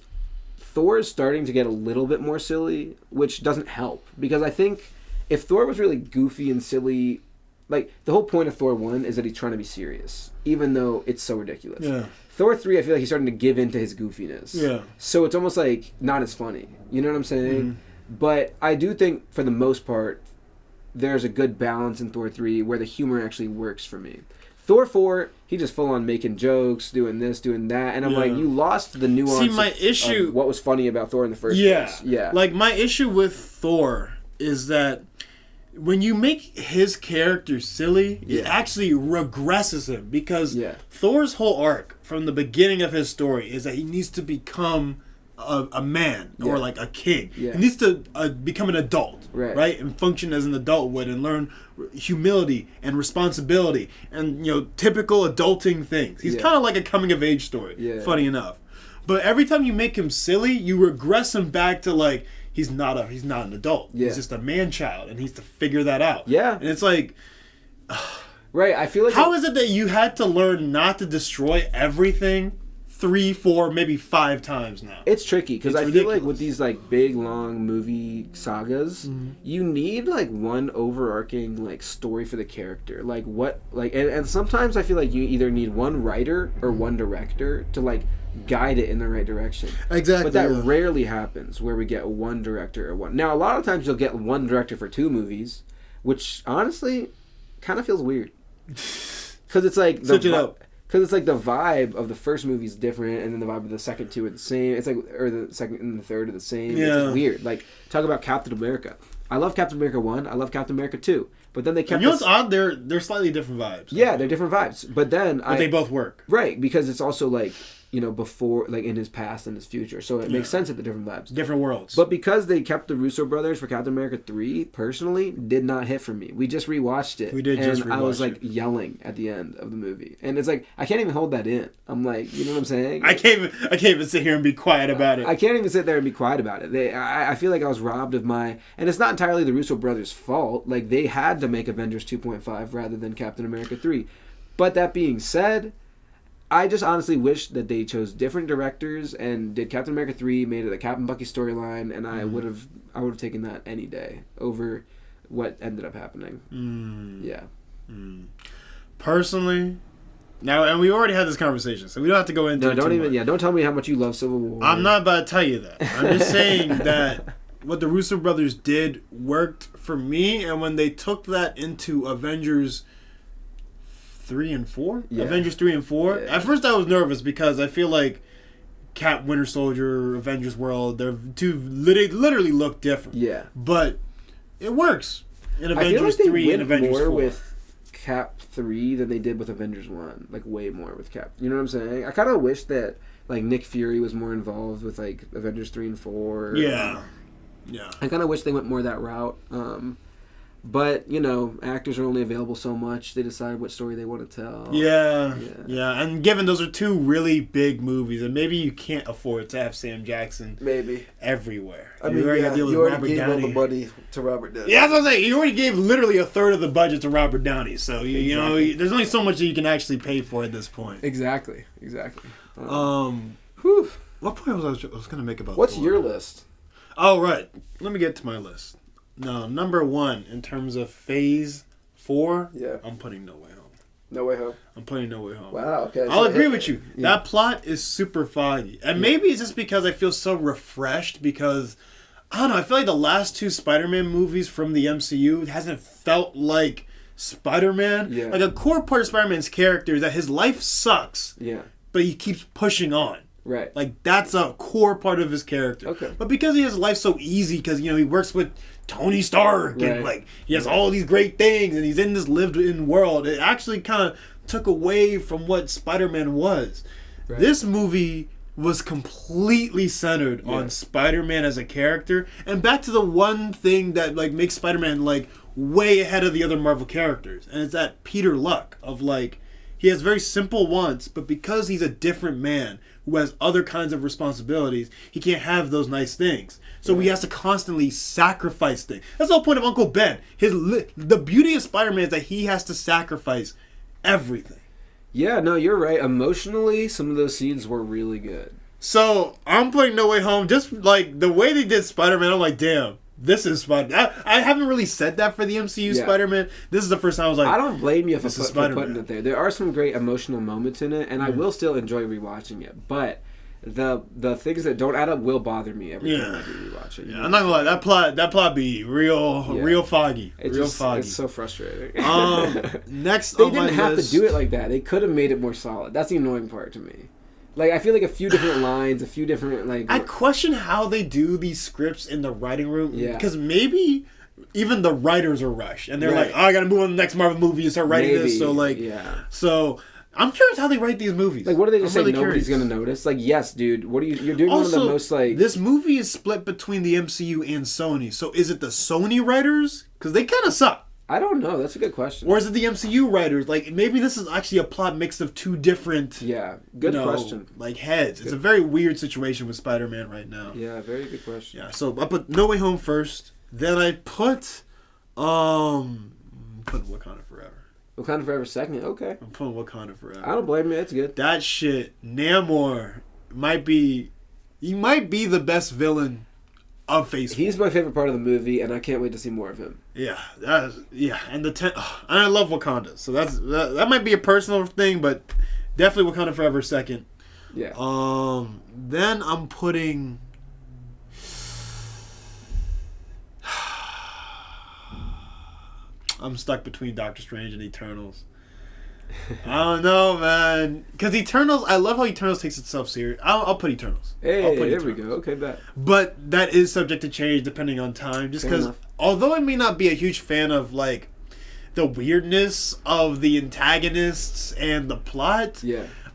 Thor is starting to get a little bit more silly, which doesn't help. Because I think if Thor was really goofy and silly, like, the whole point of Thor 1 is that he's trying to be serious, even though it's so ridiculous. Yeah. Thor 3, I feel like he's starting to give in to his goofiness. Yeah. So it's almost like not as funny. You know what I'm saying? But I do think, for the most part, there's a good balance in Thor 3 where the humor actually works for me. Thor 4, he just full on making jokes, doing this, doing that, and I'm like, you lost the nuance of what was funny about Thor in the first place. Yeah. Like, my issue with Thor is that when you make his character silly, it actually regresses him, because Thor's whole arc from the beginning of his story is that he needs to become a man or like a king. He needs to become an adult, right? And function as an adult would, and learn humility and responsibility and typical adulting things. He's kind of like a coming of age story. Funny enough, but every time you make him silly, you regress him back to like he's not an adult. He's just a man child, and he needs to figure that out. And it's like. Right, I feel like how is it that you had to learn not to destroy everything 3, 4, maybe 5 times now? It's tricky because I feel like with these like big long movie sagas, you need like one overarching like story for the character. Like what and sometimes I feel like you either need one writer or one director to like guide it in the right direction. Exactly. But that rarely happens where we get one director or one. Now a lot of times you'll get one director for 2 movies, which honestly kind of feels weird. Because it's like switch it up. Because it's like the vibe of the first movie is different, and then the vibe of the second 2 are the same. It's like, or the second and the third are the same. It's just weird. Like, talk about Captain America. I love Captain America 1. I love Captain America 2. But then they kept. You know what's odd? They're slightly different vibes. Yeah, they're different vibes. But then they both work. Right, because it's also like before, like in his past and his future. So it makes sense at the different vibes. Different worlds. But because they kept the Russo brothers for Captain America 3, personally, did not hit for me. We just rewatched it. We did just rewatch it. And I was like yelling at the end of the movie. And it's like, I can't even hold that in. I'm like, you know what I'm saying? I can't even sit here and be quiet about it. I can't even sit there and be quiet about it. I feel like I was robbed of my... And it's not entirely the Russo brothers' fault. Like, they had to make Avengers 2.5 rather than Captain America 3. But that being said... I just honestly wish that they chose different directors and did Captain America 3, made it a Captain Bucky storyline, and I would have taken that any day over what ended up happening. Yeah. Personally, Now, and we already had this conversation, so we don't have to go into it don't too much. Don't tell me how much you love Civil War. I'm not about to tell you that. I'm just saying that what the Russo brothers did worked for me, and when they took that into Avengers 3 and 4? Yeah. Avengers 3 and 4? Yeah. At first I was nervous because I feel like Cap, Winter Soldier, Avengers World, they're two literally look different. Yeah. But it works in Avengers 3 and Avengers 4. With Cap 3 than they did with Avengers 1. Like, way more with Cap. You know what I'm saying? I kind of wish that, like, Nick Fury was more involved with, like, Avengers 3 and 4. Yeah. Yeah. I kind of wish they went more that route. But, you know, actors are only available so much. They decide what story they want to tell. Yeah. And given those are two really big movies, and maybe you can't afford to have Sam Jackson everywhere. I mean, you already gave all the money to Robert Downey. Yeah, that's what I'm saying. You already gave literally a third of the budget to Robert Downey. So, you know, there's only so much that you can actually pay for at this point. Exactly. What point was I was going to make about What's Thor? your list? Oh, right. Let me get to my list. No, number 1 in terms of Phase 4. Yeah, I'm putting No Way Home. No Way Home. I'm putting No Way Home. Wow. Okay. I'll agree with you. Yeah. That plot is super foggy, and maybe it's just because I feel so refreshed. Because I don't know. I feel like the last 2 Spider-Man movies from the MCU hasn't felt like Spider-Man. Yeah. Like a core part of Spider-Man's character is that his life sucks. Yeah. But he keeps pushing on. Right. Like that's a core part of his character. Okay. But because he has life so easy, because you know he works with Tony Stark and like he has all these great things and he's in this lived-in world, it actually kind of took away from what Spider-Man was. Right. This movie was completely centered on Spider-Man as a character, and back to the one thing that like makes Spider-Man like way ahead of the other Marvel characters, and it's that Peter Luck of like he has very simple wants, but because he's a different man who has other kinds of responsibilities, he can't have those nice things. So he has to constantly sacrifice things. That's the whole point of Uncle Ben. The beauty of Spider-Man is that he has to sacrifice everything. Yeah, no, you're right. Emotionally, some of those scenes were really good. So I'm putting No Way Home. Just like the way they did Spider-Man, I'm like, damn. This is Spider-Man. I haven't really said that for the MCU Spider-Man. This is the first time I was like, I don't blame you for putting it there. There are some great emotional moments in it, and I will still enjoy rewatching it. But the things that don't add up will bother me every time I do rewatch it. Yeah, I'm not gonna lie. That plot be real foggy. Foggy. It's so frustrating. Next, they didn't have to do it like that. They could have made it more solid. That's the annoying part to me. Like, I feel like a few different lines, a few different, like... I question how they do these scripts in the writing room. Yeah. Because maybe even the writers are rushed. And they're like, oh, I gotta move on to the next Marvel movie and start writing this. So, like... Yeah. So, I'm curious how they write these movies. Like, what do they just say nobody's gonna notice? Like, yes, dude, what are you're doing also, one of the most, like... this movie is split between the MCU and Sony. So, is it the Sony writers? Because they kind of suck. I don't know. That's a good question. Or is it the MCU writers? Like, maybe this is actually a plot mix of 2 different... Yeah, good question. Like, heads. It's a very weird situation with Spider-Man right now. Yeah, very good question. Yeah, so I put No Way Home first. Then I put Wakanda Forever. Wakanda Forever second? Okay. I'm putting Wakanda Forever. I don't blame you. That's good. That shit, Namor might be the best villain of Phase 4. He's my favorite part of the movie, and I can't wait to see more of him. Yeah, and and I love Wakanda, so that might be a personal thing, but definitely Wakanda Forever second. Yeah. Then I'm putting. I'm stuck between Doctor Strange and Eternals. I don't know, man. Because Eternals, I love how Eternals takes itself serious. I'll put Eternals. Hey, there we go. Okay, bet. But that is subject to change depending on time. Just because, although I may not be a huge fan of, like, the weirdness of the antagonists and the plot,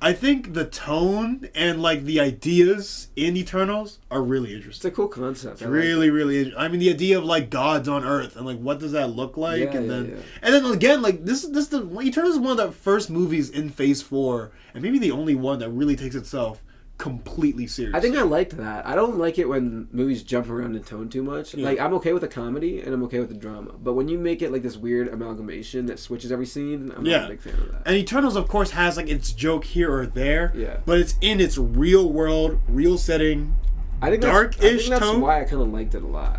I think the tone and, like, the ideas in Eternals are really interesting. It's a cool concept. It's really interesting. I mean, the idea of, like, gods on Earth and, like, what does that look like? And then again, like, Eternals is one of the first movies in Phase 4, and maybe the only one that really takes itself completely serious. I think I liked that. I don't like it when movies jump around in tone too much. Like, I'm okay with the comedy and I'm okay with the drama, but when you make it like this weird amalgamation that switches every scene, I'm not a big fan of that. And Eternals, of course, has like its joke here or there, but it's in its real world, real setting, dark-ish tone. That's why I kind of liked it a lot.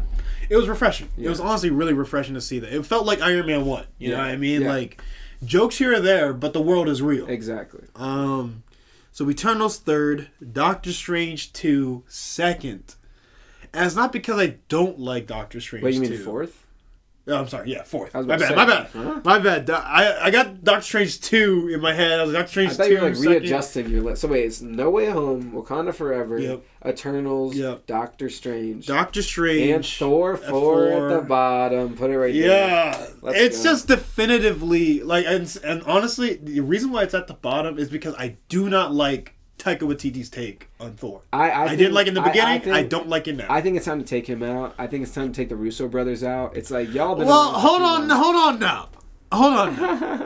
It was refreshing. It was honestly really refreshing to see that. It felt like Iron Man 1. You know what I mean? Like, Jokes here or there, but the world is real. Exactly. So Eternals third, Doctor Strange 2 second. And it's not because I don't like Doctor Strange 2. Wait, you mean fourth? Oh, I'm sorry. Yeah, fourth. My bad. bad. Huh? My bad. I got Doctor Strange 2 in my head. I was Doctor Strange 2. I thought you were like readjusting your list. So wait, it's No Way Home, Wakanda Forever, yep. Eternals, yep. Doctor Strange, and Thor 4 at the bottom. Put it right there. Yeah, it's just definitively like, and honestly, the reason why it's at the bottom is because I do not like Taika Waititi's take on Thor. I didn't like it in the beginning. I don't like it now. I think it's time to take him out. I think it's time to take the Russo brothers out. It's like y'all been. Well, hold on now.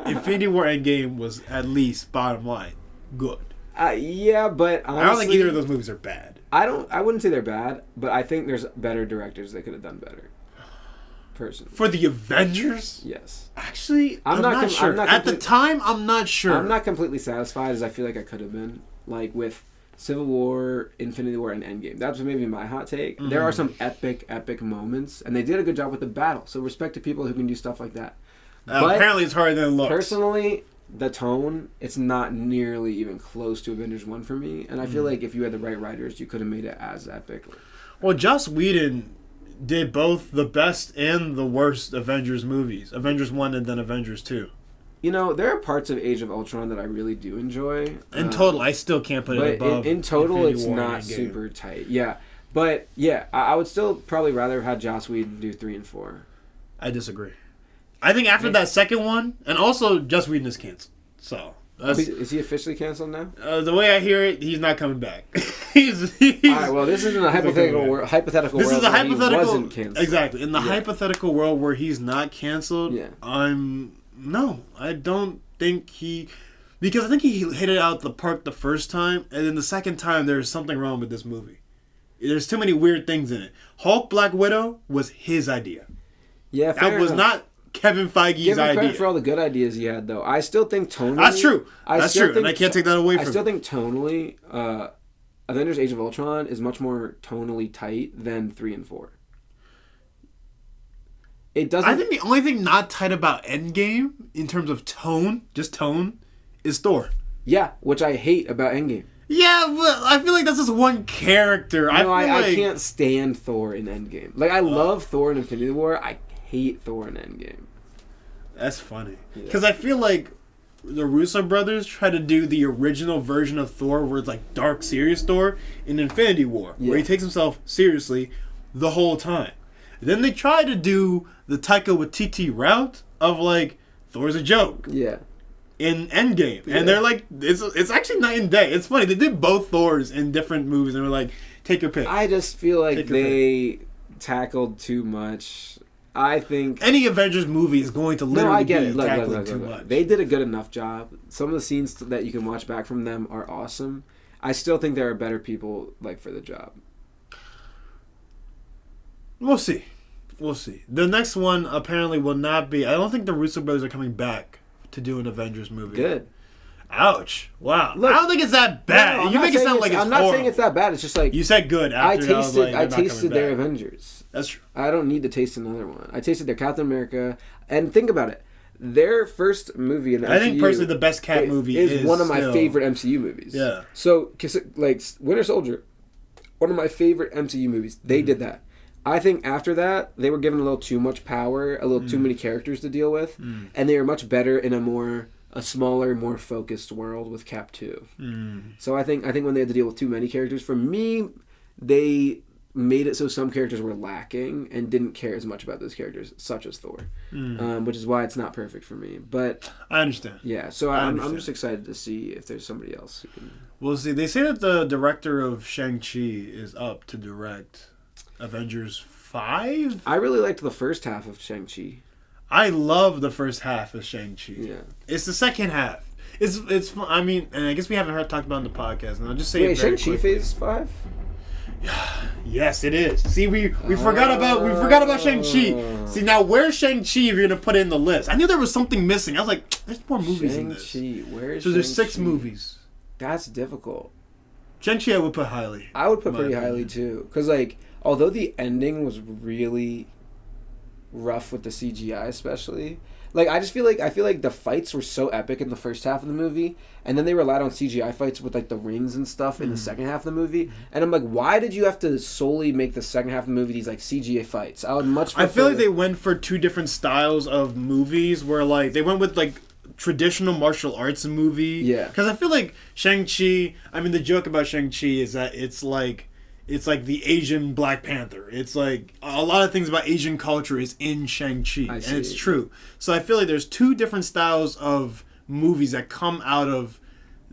Infinity War Endgame was at least bottom line good. Yeah, but honestly, I don't think either of those movies are bad. I wouldn't say they're bad, but I think there's better directors that could have done better. Personally, for the Avengers, yes. Actually, I'm not sure. At the time, I'm not sure. I'm not completely satisfied as I feel like I could have been. Like with Civil War, Infinity War, and Endgame. That's maybe my hot take. There are some epic moments, and they did a good job with the battle. So respect to people who can do stuff like that. But apparently it's harder than it looks. Personally, the tone, it's not nearly even close to Avengers 1 for me. And I feel like if you had the right writers, you could have made it as epic. Well, Joss Whedon did both the best and the worst Avengers movies. Avengers 1 and then Avengers 2. You know, there are parts of Age of Ultron that I really do enjoy. In total, I still can't put it above. In total, it's not super tight. Yeah. But, yeah, I would still probably rather have had Joss Whedon do 3 and 4. I disagree. I think after that second one, and also Joss Whedon is canceled. So is he officially canceled now? The way I hear it, he's not coming back. All right, well, this isn't a hypothetical world. This is a hypothetical. He wasn't canceled. Exactly. In the hypothetical world where he's not canceled, No, I don't think he... Because I think he hit it out the park the first time, and then the second time there's something wrong with this movie. There's too many weird things in it. Hulk Black Widow was his idea. Yeah, that was not Kevin Feige's Give him idea. credit for all the good ideas he had, though. I still think tonally... That's true. And I can't take that away from him. I still think tonally, Avengers Age of Ultron is much more tonally tight than 3 and 4. It doesn't... I think the only thing not tight about Endgame, in terms of tone, just tone, is Thor. Yeah, which I hate about Endgame. Yeah, but I feel like that's just one character. No, I can't stand Thor in Endgame. Like, I love Thor in Infinity War. I hate Thor in Endgame. That's funny. Because I feel like the Russo brothers try to do the original version of Thor where it's like dark, serious Thor in Infinity War, where he takes himself seriously the whole time. Then they try to do the Taika Waititi route of like, Thor's a joke. Yeah. In Endgame. Yeah. And they're like, it's actually night and day. It's funny. They did both Thors in different movies and were like, take your pick. I just feel like they tackled too much. I think... Any Avengers movie is going to literally be tackling too much. They did a good enough job. Some of the scenes that you can watch back from them are awesome. I still think there are better people like for the job. We'll see. The next one apparently will not be... I don't think the Russo brothers are coming back to do an Avengers movie. Good. Ouch. Wow. Look, I don't think it's that bad. No, you make it sound like it's horrible. I'm not saying it's that bad. It's just like... You said good after I tasted their Avengers. That's true. I don't need to taste another one. I tasted their Captain America. And think about it. Their first movie in the MCU... I think personally the best Cap movie is one of my favorite MCU movies. Yeah. So, like, Winter Soldier, one of my favorite MCU movies. They did that. I think after that, they were given a little too much power, a little too many characters to deal with, and they were much better in a smaller, more focused world with Cap 2. So I think when they had to deal with too many characters, for me, they made it so some characters were lacking and didn't care as much about those characters, such as Thor, which is why it's not perfect for me. But I understand. Yeah, so I'm just excited to see if there's somebody else who can... We'll see. They say that the director of Shang Chi is up to direct Avengers 5? I really liked the first half of Shang Chi. I love the first half of Shang Chi. Yeah, it's the second half. It's. I mean, and I guess we haven't talked about it in the podcast. And I'll just say. Wait, Shang Chi Phase 5? Yes, it is. See, we forgot about Shang Chi. See, now where's Shang Chi? If you're gonna put it in the list, I knew there was something missing. I was like, there's more movies in this. Shang-Chi, where's so there's 6 movies. That's difficult. Shang-Chi, I would put highly. I would put pretty highly too, because like. Although the ending was really rough with the CGI, especially, Like, I feel like the fights were so epic in the first half of the movie, and then they relied on CGI fights with like the rings and stuff in the second half of the movie. And I'm like, why did you have to solely make the second half of the movie these like CGI fights? I would much prefer... I feel like they went for two different styles of movies where like they went with like traditional martial arts movie. Yeah. Because I feel like Shang-Chi, I mean, the joke about Shang-Chi is that it's like the Asian Black Panther. It's like a lot of things about Asian culture is in Shang-Chi. And it's true. So I feel like there's two different styles of movies that come out of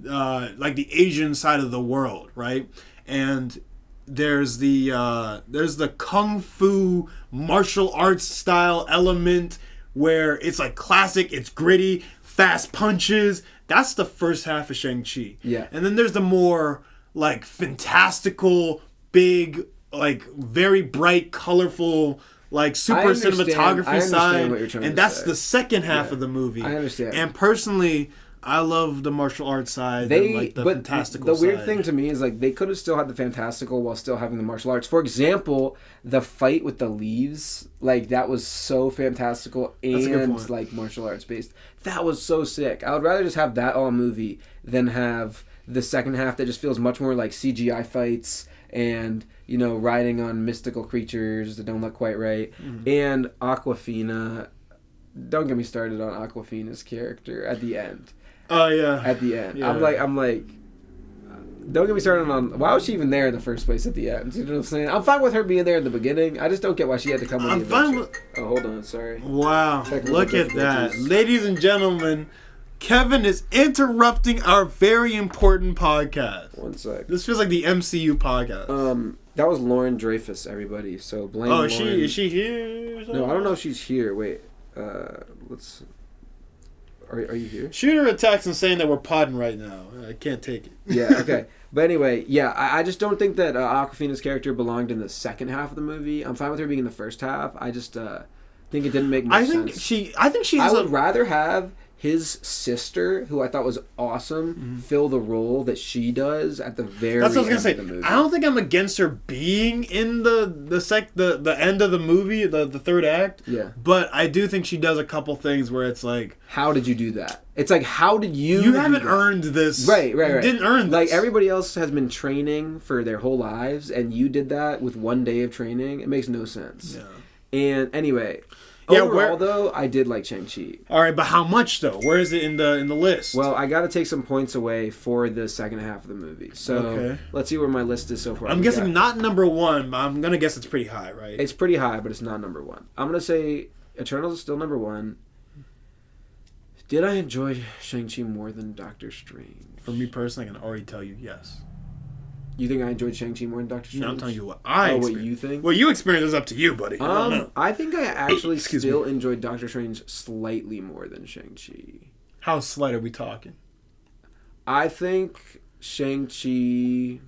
like the Asian side of the world, right? And there's the kung fu martial arts style element where it's like classic, it's gritty, fast punches. That's the first half of Shang-Chi. Yeah. And then there's the more like fantastical, big, like very bright, colorful, like super cinematography side. And that's the second half of the movie. I understand. And personally, I love the martial arts side and like the fantastical side. The weird thing to me is like they could have still had the fantastical while still having the martial arts. For example, the fight with the leaves, like that was so fantastical and like martial arts based. That was so sick. I would rather just have that all movie than have the second half that just feels much more like CGI fights and, you know, riding on mystical creatures that don't look quite right. And Awkwafina. Don't get me started on Awkwafina's character at the end. Oh yeah. At the end. Yeah. I'm like don't get me started on why was she even there in the first place at the end? You know what I'm saying? I'm fine with her being there in the beginning. I just don't get why she had to come on the adventure. Oh, hold on, sorry. Wow. Look at that. Ladies and gentlemen, Kevin is interrupting our very important podcast. One sec. This feels like the MCU podcast. That was Lauren Dreyfus, everybody. So blame Lauren. Is she here? No, I don't know if she's here. Wait. Let's... Are you here? Shoot her a text and saying that we're podding right now. I can't take it. Yeah, okay. But anyway, yeah, I just don't think that Awkwafina's character belonged in the second half of the movie. I'm fine with her being in the first half. I just think it didn't make much sense. I think she has I would rather have his sister, who I thought was awesome, fill the role that she does at the very That's what I was end gonna of the movie. I don't think I'm against her being in the end of the movie, the third act. Yeah. But I do think she does a couple things where it's like, how did you do that? It's like, how did you? You haven't earned this. Right. You didn't earn this. Like everybody else has been training for their whole lives, and you did that with one day of training. It makes no sense. Yeah. And anyway. Yeah, overall, though, I did like Shang-Chi. All right, but how much though? Where is it in the list? Well, I got to take some points away for the second half of the movie. So let's see where my list is so far. I'm guessing not number one, but I'm gonna guess it's pretty high, right? It's pretty high, but it's not number one. I'm gonna say Eternals is still number one. Did I enjoy Shang-Chi more than Doctor Strange? For me personally, I can already tell you yes. You think I enjoyed Shang-Chi more than Doctor Strange? No, I'm telling you what what you think? What you experienced is up to you, buddy. I think I actually still enjoyed Doctor Strange slightly more than Shang-Chi. How slight are we talking? I think Shang-Chi...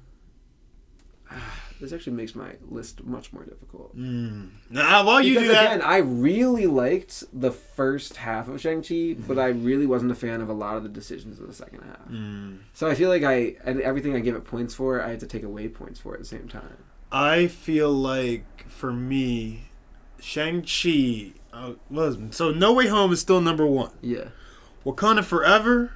This actually makes my list much more difficult. Nah, while you do that... Again, I really liked the first half of Shang-Chi, but I really wasn't a fan of a lot of the decisions in the second half. So I feel like everything I give it points for, I have to take away points for at the same time. I feel like, for me, Shang-Chi... so No Way Home is still number one. Yeah. Wakanda Forever...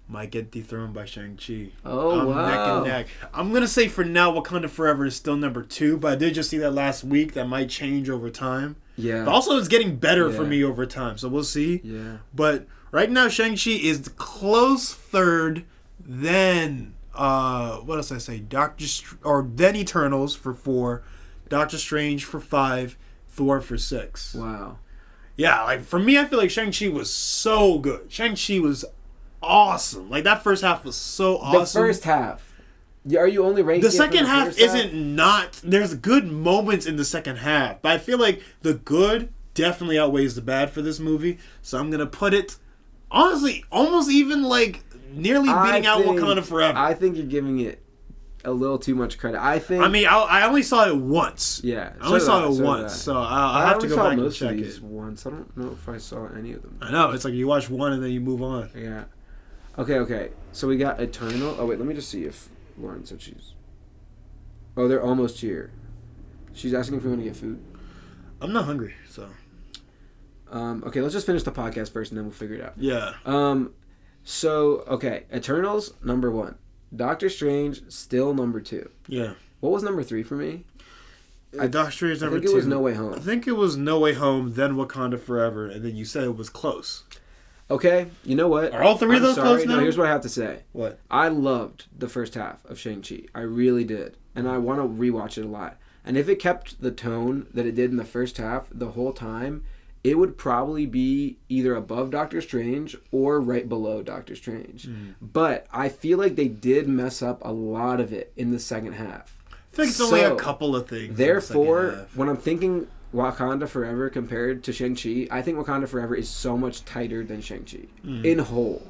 might get dethroned by Shang-Chi. Oh, wow. Neck and neck. I'm going to say for now, Wakanda Forever is still number two, but I did just see that last week. That might change over time. Yeah. But also, it's getting better for me over time, so we'll see. Yeah. But right now, Shang-Chi is the close third, then, what else did I say? Then Eternals for 4, Doctor Strange for 5, Thor for 6. Wow. Yeah, like, for me, I feel like Shang-Chi was so good. Shang-Chi was awesome. Like, that first half was so awesome. The first half. Are you only ranking the second half isn't not... There's good moments in the second half, but I feel like the good definitely outweighs the bad for this movie, so I'm going to put it, honestly, almost even, like, nearly beating out Wakanda Forever. I think you're giving it a little too much credit. I only saw it once. Yeah. I only saw it once, so I'll have to go back and check it. Once. I don't know if I saw any of them. I know. It's like you watch one and then you move on. Yeah. Okay. So we got Eternal. Oh, wait. Let me just see if Lauren said she's... Oh, they're almost here. She's asking if we want to get food. I'm not hungry, so... Okay, let's just finish the podcast first, and then we'll figure it out. Yeah. So, okay, Eternals, number 1. Doctor Strange, still number 2. Yeah. What was number 3 for me? Doctor Strange number 2. I think it was No Way Home. I think it was No Way Home, then Wakanda Forever, and then you said it was close. Okay, you know what? Are all three of those close now? No, here's what I have to say. What? I loved the first half of Shang-Chi. I really did. And I want to rewatch it a lot. And if it kept the tone that it did in the first half the whole time, it would probably be either above Doctor Strange or right below Doctor Strange. But I feel like they did mess up a lot of it in the second half. I think it's only a couple of things. Therefore, when I'm thinking Wakanda Forever compared to Shang-Chi, I think Wakanda Forever is so much tighter than Shang-Chi. In whole.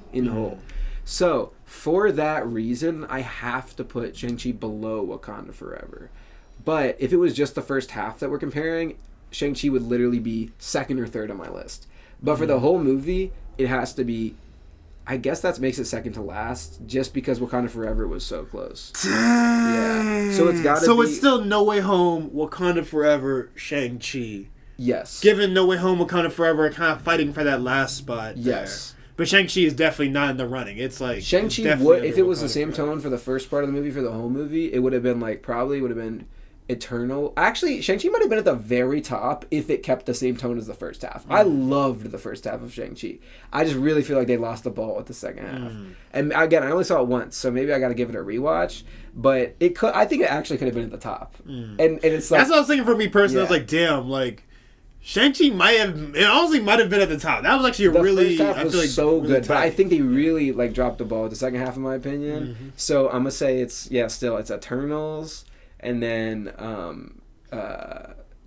So, for that reason, I have to put Shang-Chi below Wakanda Forever. But if it was just the first half that we're comparing, Shang-Chi would literally be second or third on my list. But for the whole movie, it has to be... I guess that makes it second to last, just because Wakanda Forever was so close. Yeah. So it's got to be... So it's still No Way Home, Wakanda Forever, Shang-Chi. Yes. Given No Way Home, Wakanda Forever are kind of fighting for that last spot. Yes. There. But Shang-Chi is definitely not in the running. It's like... Shang-Chi would... If it was the same tone for the first part of the movie, for the whole movie, it would have been like... Probably would have been... Eternal. Actually, Shang-Chi might have been at the very top if it kept the same tone as the first half. I loved the first half of Shang-Chi. I just really feel like they lost the ball with the second half. And again, I only saw it once, so maybe I got to give it a rewatch. But it could. I think it actually could have been at the top. And it's like... That's what I was thinking for me personally. I was like, damn, like... Shang-Chi might have... It honestly might have been at the top. That was actually really... The first half was like so really good. tight. But I think they really like dropped the ball with the second half, in my opinion. So I'm going to say it's... Yeah, still, it's Eternals... And then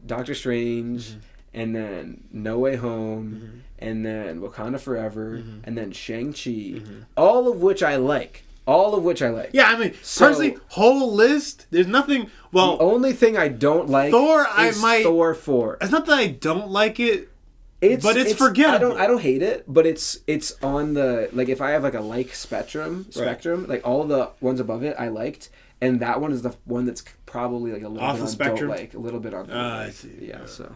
Doctor Strange, and then No Way Home, and then Wakanda Forever, and then Shang-Chi. All of which I like. Yeah, I mean, personally, whole list, there's nothing... Well, the only thing I don't like is Thor 4. It's not that I don't like it, but it's forgettable. I don't hate it, but it's on the... Like, if I have like a like spectrum, like all the ones above it I liked... And that one is the one that's probably like a little off bit the on spectrum. A little bit on. I see. Yeah. So.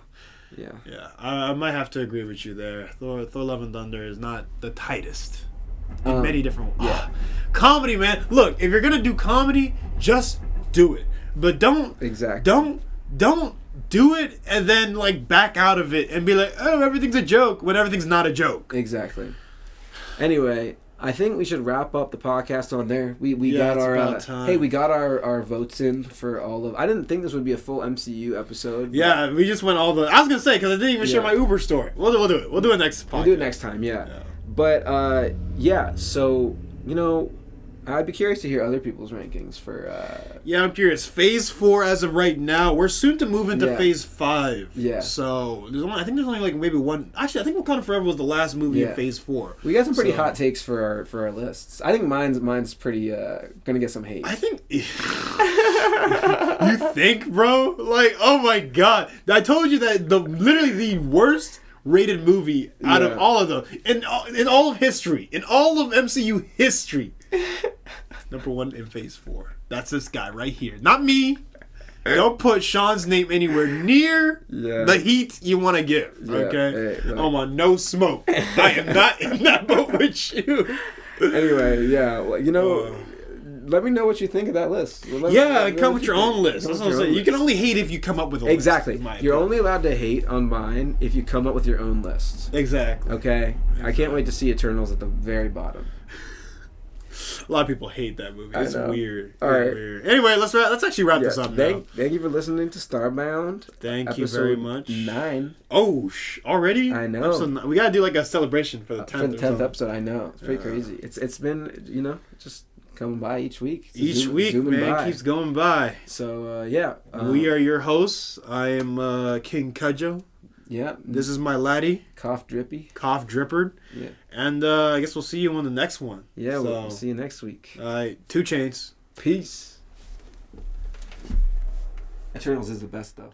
Yeah. Yeah. I might have to agree with you there. Thor: Love and Thunder is not the tightest in many different ways. Yeah. Comedy, man. Look, if you're gonna do comedy, just do it. But don't do it and then like back out of it and be like, oh, everything's a joke when everything's not a joke. Exactly. Anyway. I think we should wrap up the podcast on there. We got our we got our votes in for all of... I didn't think this would be a full MCU episode. Yeah, we just went all the... I was going to say, because I didn't even share my Uber story. We'll do it. We'll do it next podcast. We'll do it next time, yeah. But, so, you know, I'd be curious to hear other people's rankings for... Yeah, I'm curious. Phase 4 as of right now. We're soon to move into Phase 5. Yeah. So, I think there's only like maybe one... Actually, I think Wakanda Forever was the last movie in Phase 4. We got some pretty hot takes for our lists. I think mine's pretty... gonna get some hate. I think... You think, bro? Like, oh my god. I told you that literally the worst rated movie out of all of them. In all of history. In all of MCU history. Number 1 in Phase 4. That's this guy right here. Not me. Don't put Sean's name anywhere near the heat you want to give. Okay? Hey, I'm on no smoke. I am not in that boat with you. Anyway, well, you know, let me know what you think of that list. Come with your own list. That's what I'm saying. You can only hate if you come up with a list. Exactly. You're only allowed to hate on mine if you come up with your own list. Exactly. Okay? I can't wait to see Eternals at the very bottom. A lot of people hate that movie. It's weird. All right. Weird. Anyway, let's actually wrap this up now. Thank you for listening to Starbound. Thank you very much. 9. Oh, already? I know. We gotta do like a celebration for the 10th. For the 10th episode, I know. It's pretty crazy. It's been, you know, just coming by each week. Each week, man, keeps going by. So we are your hosts. I am King Cudjo. Yeah. This is my laddie. Cough Drippered. Yeah. And I guess we'll see you on the next one. Yeah, we'll see you next week. All right. 2 Chainz. Peace. Eternals is the best, though.